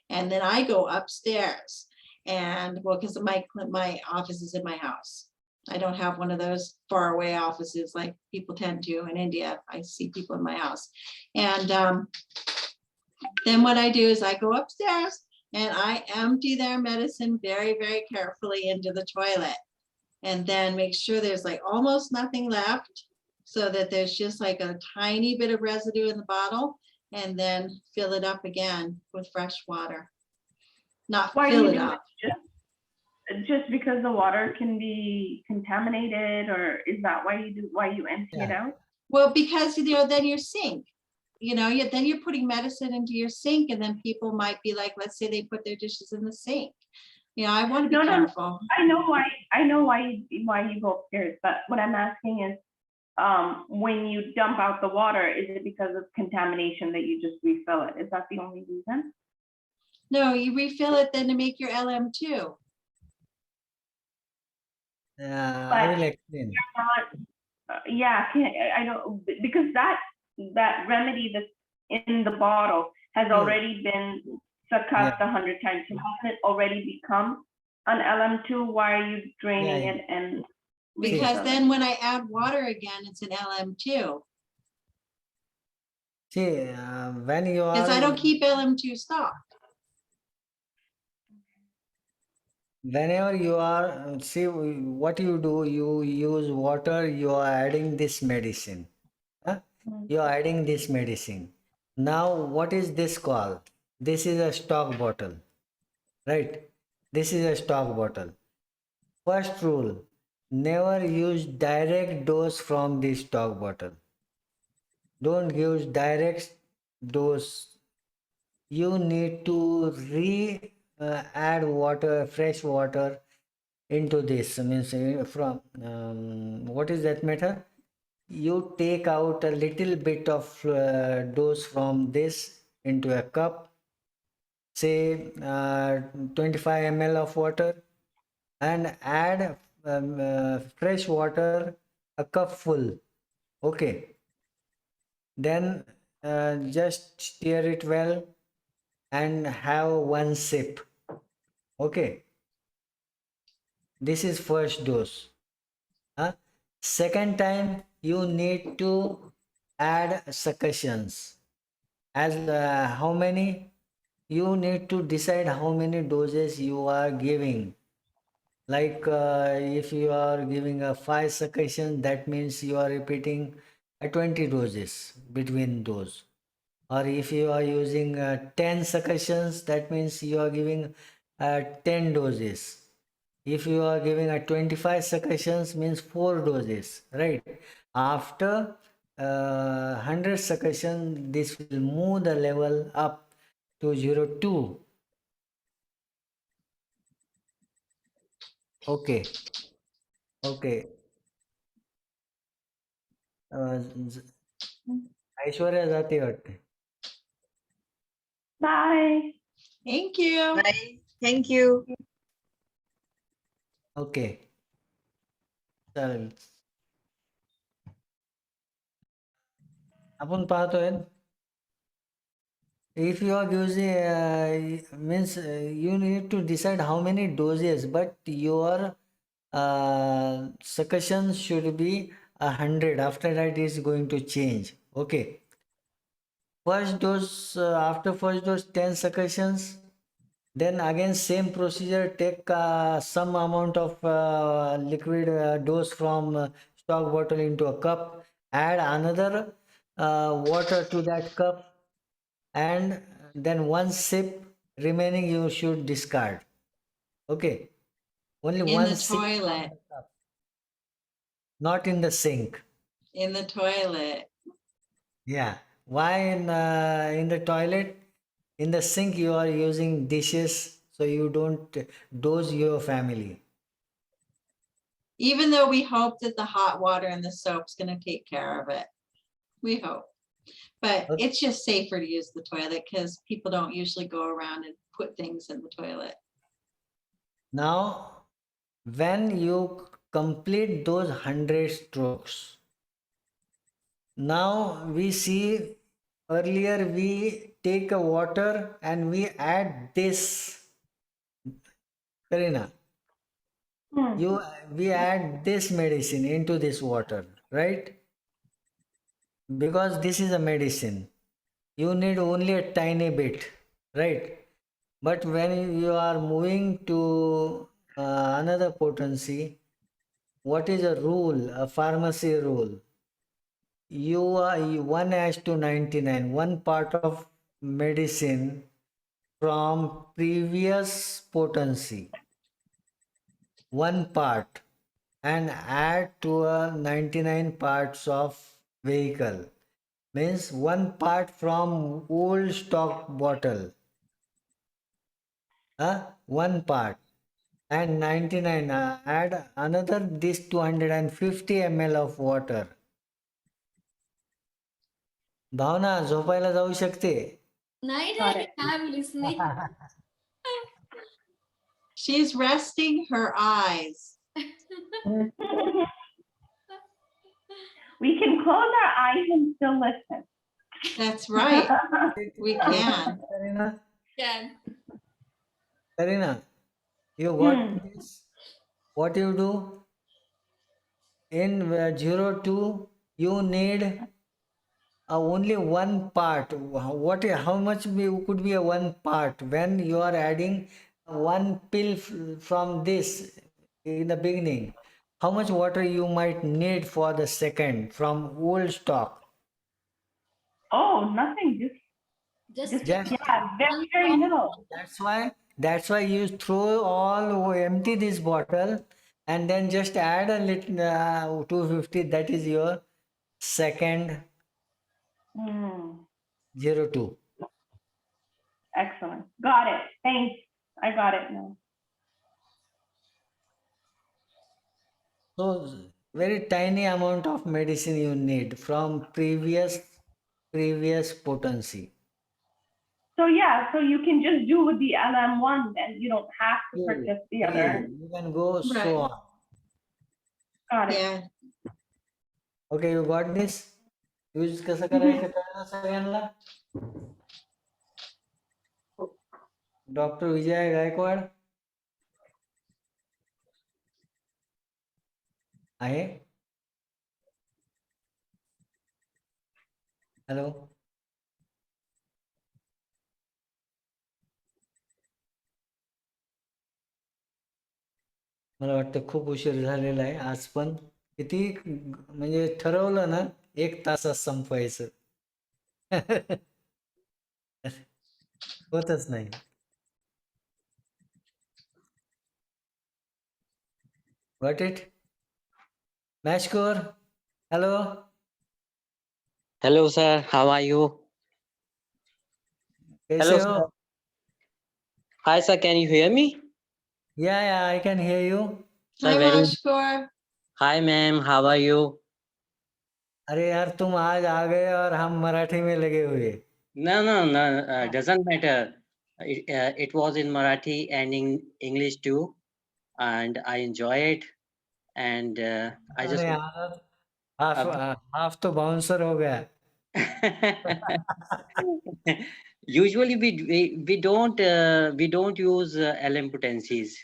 And then I go upstairs and because my office is in my house. I don't have one of those faraway offices like people tend to in India. I see people in my house. And then what I do is I go upstairs and I empty their medicine very, very carefully into the toilet, and then make sure there's like almost nothing left, so that there's just like a tiny bit of residue in the bottle, and then fill it up again with fresh water. Not Why do fill you it do up. it? Just because the water can be contaminated, or is that why you empty it out? Well, because then your sink, then you're putting medicine into your sink, and then people might be like, let's say they put their dishes in the sink. I want to be No, careful. I know why you go upstairs, but what I'm asking is, when you dump out the water, is it because of contamination that you just refill it? Is that the only reason? No, you refill it then to make your LM2. I will explain. I know, because that remedy that's in the bottle has already been succussed 100 times. So hasn't it already become an LM2? Why are you draining it and Because then when I add water again, it's an LM2. See, when you Because I are don't keep LM2 stock. whenever you are see what you do, you use water, you are adding this medicine. You are adding this medicine. Now what is this called? This is a stock bottle, right? This is a stock bottle. First rule, never use direct dose from the stock bottle. Don't use direct dose. You need to add water, fresh water into this. Means from what is that matter? You take out a little bit of dose from this into a cup, say 25 ml of water, and add fresh water a cup full. Okay, then just stir it well and have one sip. Okay, this is first dose. Second time you need to add succussions. As how many? You need to decide how many doses you are giving. Like if you are giving a 5 succussion, that means you are repeating 20 doses between those. Or if you are using 10 succussions, that means you are giving 10 doses. If you are giving a 25 succussions, means 4 doses, right? After 100 succussion, this will move the level up to 0.2. Okay, okay. Aishwarya जाते वाटते. Bye. Thank you. Bye. Thank you. Okay, चालेल. आपण पाहतोय, if you are using means you need to decide how many doses, but your succussion should be 100. After that is going to change. Okay, first dose, after first dose 10 succussions, then again same procedure, take some amount of liquid dose from stock bottle into a cup, add another water to that cup, and then one sip, remaining you should discard. Okay. Only In one the sip from toilet. the cup, not in the sink. In the toilet. Yeah. Why in the toilet? In the sink, you are using dishes, so you don't dose your family. Even though we hope that the hot water and the soap's gonna take care of it. We hope. But Okay. it's just safer to use the toilet because people don't usually go around and put things in the toilet. Now, when you complete those 100 strokes, now we see earlier we take a water and we add this, Karina. Hmm. We add this medicine into this water, right? Because this is a medicine. You need only a tiny bit, right? But when you are moving to another potency, what is a rule, a pharmacy rule? You are 1:99, one part of medicine from previous potency, one part, and add to a 99 parts of vehicle. Means one part from old stock bottle, one part, and 99 add another this 250 ml of water. भावना झोपायला जाऊ शकते. नाही Got नाही, it. I'm listening. She's resting her eyes. We can close our eyes and still listen. That's right. We can. Karina, Can. Karina, you got Hmm. this? What you do? In 02, you need only one part. How much could be a one part when you are adding one pill from this in the beginning? How much water you might need for the second from old stock? Oh, nothing. Just Just Just yeah, one very, very drop. little. that's why you throw all empty this bottle and then just add a little 250. That is your second Hmm. 02. Excellent. Got it. Thanks. I got it now. So very tiny amount of medicine you need from previous potency. So yeah, so you can just do with the LM1 then. You don't have to True, purchase the true. other. You can go so Right. on. Got it. Yeah. Okay, you got this? Use कसं Mhm. करायचं कळलं सगळ्यांना? Doctor विजय गायकवाड आहे. Hello, मला वाटतं खूप उशीर झालेला आहे आज. पण किती म्हणजे ठरवलं ना 1 तासात संपवायचं. होतच नाही. Got it? Mashkur, hello, Hello, sir. How are you? कैसे Hello, हो? sir. Hi, sir. Can you hear me? Yeah, I can hear you. Sir, Hi, very. Mashkor. Hi, ma'am. How are you? अरे यार तुम आज आ गए और हम मराठी में लगे हुए. No. Doesn't matter. It was in Marathi and in English too, and I enjoy it. And I अरे just. यार हाफ Uh, हाफ तो बाउंसर हो गया. Usually, we don't use LM potencies.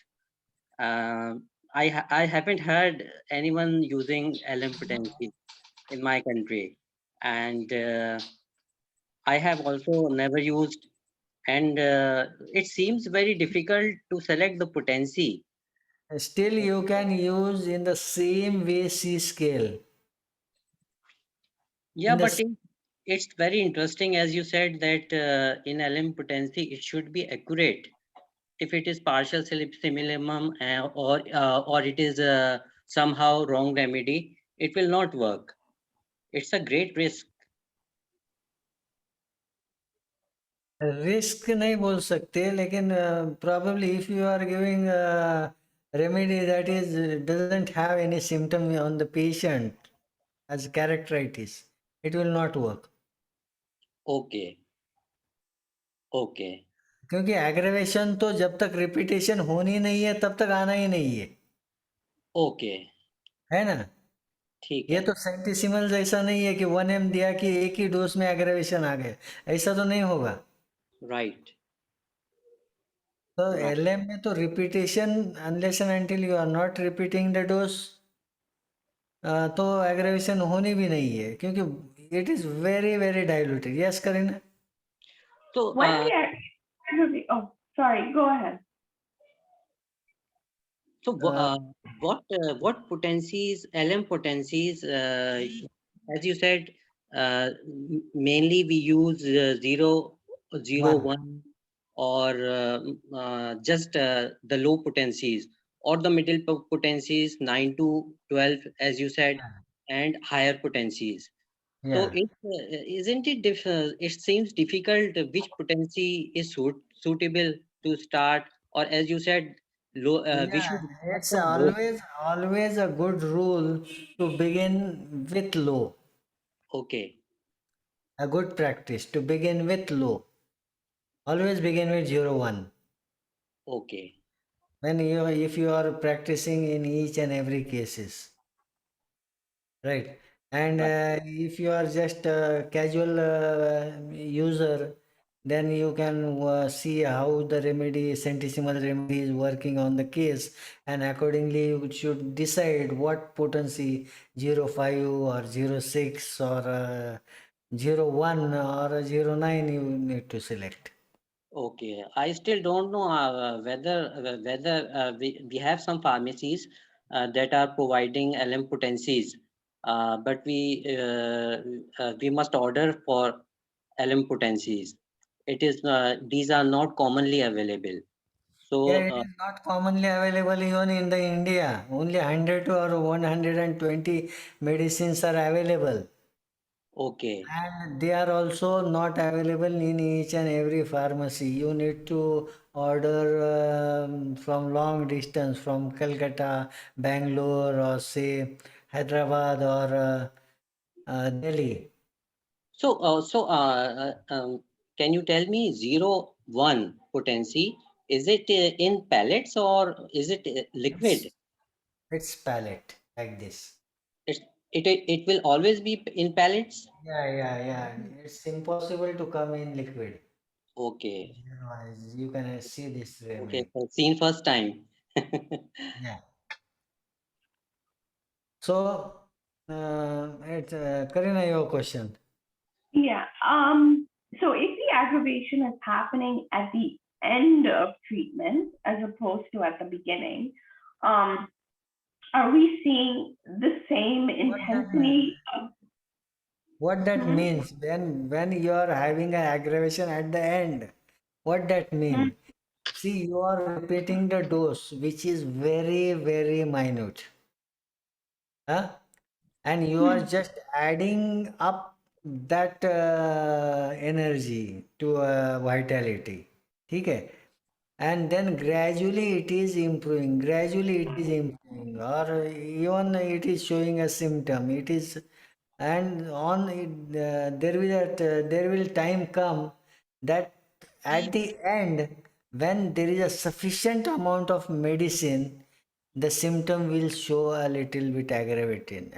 I haven't heard anyone using LM potencies in my country, and I have also never used, and it seems very difficult to select the potency. Still you can use in the same way C scale. Yeah, In the but it's very interesting as you said that in LM potency it should be accurate. if it is partial simillimum or it is somehow wrong remedy, it will not work. It's a great risk. Risk नहीं बोल सकते, लेकिन probably if you are giving a remedy that is doesn't have any symptom on the patient as characteritis, it will not work. Okay. Okay. क्योंकि aggravation तो जब तक repetition होनी नहीं है तब तक आना ही नहीं है, Okay. है ना? ठीक ये है. तो सेंटिसिमल जैसा नहीं है कि 1 ml दिया कि एक ही डोज में एग्रेवेशन आ गया, ऐसा तो नहीं होगा. Right. तो Right. एलएम में तो repetition, unless and until you are not repeating the dose, तो एग्रेवेशन होनी भी नहीं है, क्योंकि it is very very diluted. Yes Kareena? So, When we oh, sorry, go ahead. so what potencies, LM potencies, as you said, mainly we use 0, 0, 1, or just the low potencies, or the middle potencies 9 to 12, as you said, and higher potencies. So isn't it it seems difficult which potency is suitable to start, or as you said, low, we should start It's from low. always a good rule to begin with low. Okay. A good practice to begin with low. Always begin with 0, 1. Okay. If you are practicing in each and every cases, right? And Right. if you are just a casual user, then you can see how the remedy, centesimal remedy is working on the case, and accordingly you should decide what potency 0.5 or 0.6 or 0.1 or 0.9 you need to select. Okay. I still don't know whether we have some pharmacies that are providing LM potencies, but we must order for LM potencies. It is these are not commonly available. Yeah, So it is not commonly available even in the India. Only 100 or 120 medicines are available. okay. And they are also not available in each and every pharmacy. You need to order from long distance, from Calcutta, Bangalore, or say Hyderabad or Delhi. Can you tell me 0, 1 potency? Is it in pellets or is it liquid? It's palette like this. It's, it will always be in pellets? Yeah. It's impossible to come in liquid. Okay. Otherwise, you can see this Okay. remedy. So seen first time. Yeah. So, Karina, your question. Yeah. So if the aggravation is happening at the end of treatment as opposed to at the beginning, are we seeing the same intensity of What that means when you are having an aggravation at the end, what that mean? See, you are repeating the dose, which is very, very minute. Huh? And you are just adding up that energy to vitality. Okay? And then gradually it is improving, or even it is showing a symptom. It is, and on it, there will time come that at the end, when there is a sufficient amount of medicine, the symptom will show a little bit aggravation,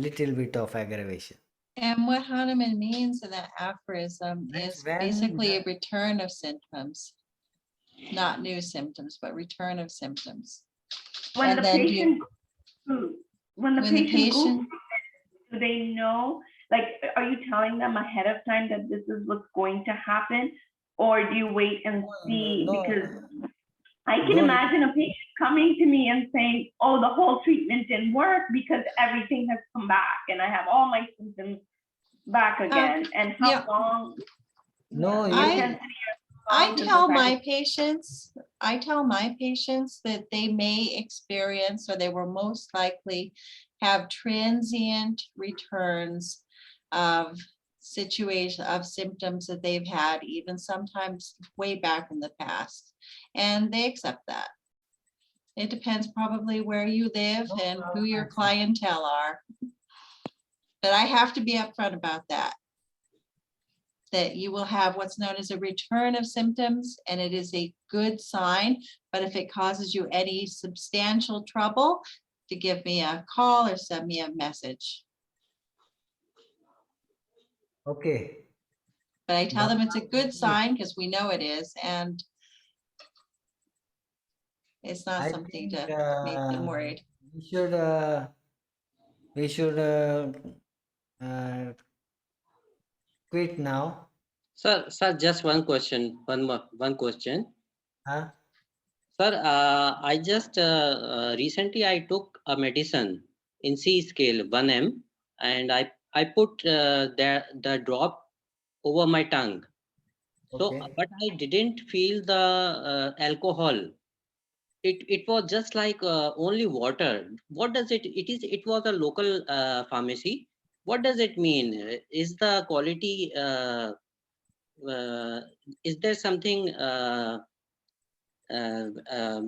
little bit of aggravation. And what Hahnemann means in that aphorism That's is when basically a return of symptoms, not new symptoms, but return of symptoms. when And the then patient when the when the patient goes patient- do they know, like, are you telling them ahead of time that this is what's going to happen, or do you wait and see? No, Because I can don't- imagine a patient coming to me and saying, oh, the whole treatment didn't work because everything has come back and I have all my symptoms back again. And how yeah. long no, the you, intensity I Because tell I- my patients that they may experience, or they will most likely have transient returns of symptoms that they've had, even sometimes way back in the past. And they accept that. It depends probably where you live No and who problem, your actually. clientele are. But I have to be upfront about that. That you will have what's known as a return of symptoms, and it is a good sign. But if it causes you any substantial trouble, to give me a call or send me a message. Okay. But I tell them it's a good Bhavna, sign because we know it is, and it's not I something think to make them worried. we should uh, quit now. Sir, just one question, one question. Huh? Sir, I just recently I took a medicine in C scale 1 m, and I put the drop over my tongue. So, Okay. but I didn't feel the alcohol. It was just like only water. What does it? It was a local pharmacy. What does it mean? Is the quality? Uh, is there something uh, um, uh,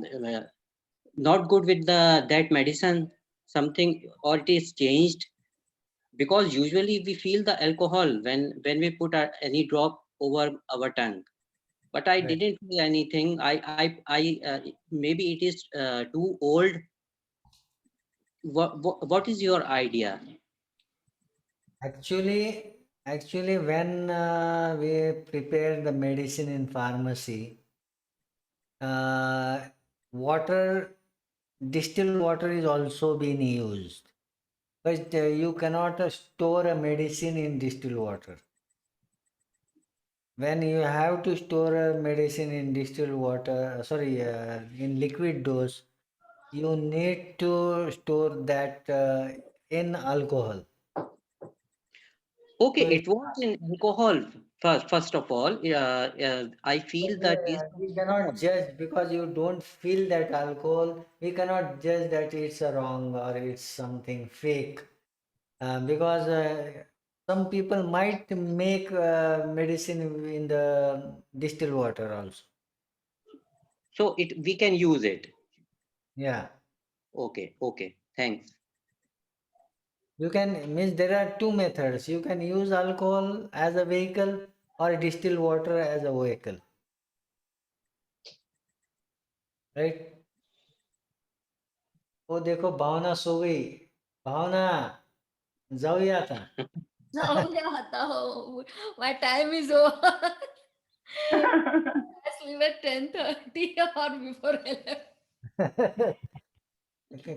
not good with the that medicine? Something, or it is changed? Because usually we feel the alcohol when we put any drop over our tongue. But I Right. didn't feel anything. Maybe it is too old. What is your idea? Actually, when we prepare the medicine in pharmacy, uh, water, distilled water is also being used. But you cannot store a medicine in distilled water. When you have to store a medicine in distilled water, in liquid dose, you need to store that in alcohol. Okay, So it was in alcohol first of all. I but feel the taste of we alcohol. cannot judge because you don't feel that alcohol. We cannot judge that it's a wrong or it's something fake. Because some people might make medicine in the distilled water also. So we can use it. Yeah, Okay. Thanks. you can means there are two methods. You can use alcohol as a vehicle or distilled water as a vehicle, right? वो देखो भावना सो गई. भावना जाऊया था. जाऊंगा आता हो. My time is over. Yes, we were 10:30 or before 11.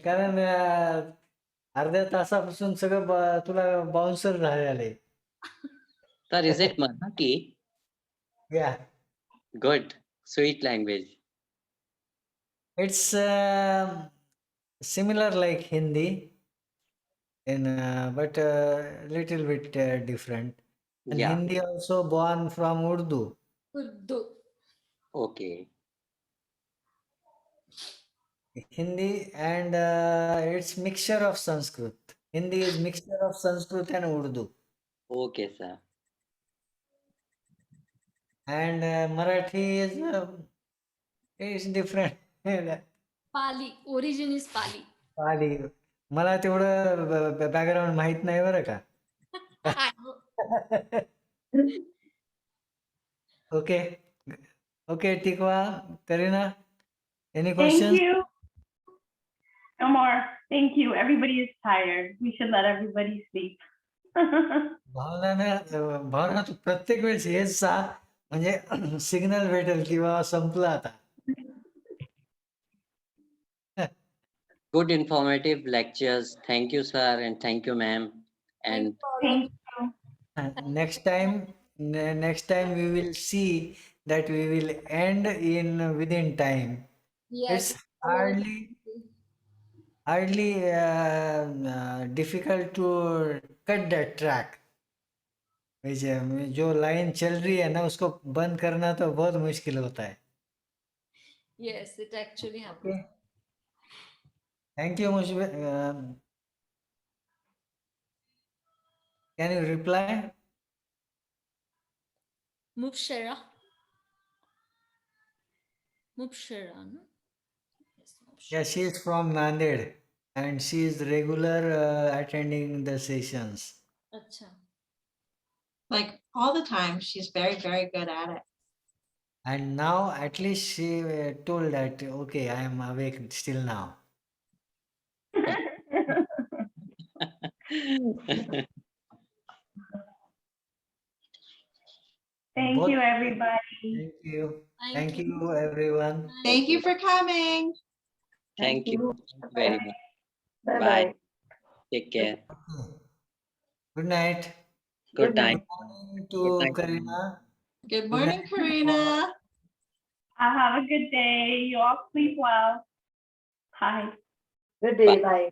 कारण अर्ध्या तासापासून सगळं तुला बाउन्सर झालेले. Sir, is it Marathi? Yeah, Good. Sweet language. it's similar like Hindi in but little bit different. And Yeah. Hindi also born from Urdu. Urdu. Okay. Hindi and it's mixture of Sanskrit. Hindi is mixture of Sanskrit and Urdu. Okay, sir. And Marathi is different. Pali. Origin is Pali. पाली. मला तेवढं background माहित नाही बरं का. I know. Okay. Okay, Tikwa, Karina, any Thank questions? you. No more. Thank you. Everybody is tired. We should let everybody sleep. भावना तू प्रत्येक वेळेस हेच सांग म्हणजे सिग्नल भेटेल किंवा संपलं आता. Good informative lectures. Thank you, sir, and thank you, ma'am. Thank And you all of Thank you. Next time we will see that we will end in within time. Yes. It's hardly difficult to cut that track. जो line चल रही है ना उसको बंद करना तो बहुत मुश्किल होता है. Yes, it actually happens. Okay. Thank you, Mushbe. Can you reply? Mubshara. Mubshara, no? Yes, Yeah, Mubshara. she is from Nanded and she is regular attending the sessions. Acha. Like all the time. She's very, very good at it. And now at least she told that, okay, I am awake still now. Thank Both- you, everybody. Thank you. Thank Thank you, everyone. Thank you for coming. Thank you very much. Bye Bye. bye. Take care. Good night. Good Good night. night. Good morning Good to night. Karina. Good Good morning, night. Karina. Have a good day. You all sleep well. Bye. Good day. Bye.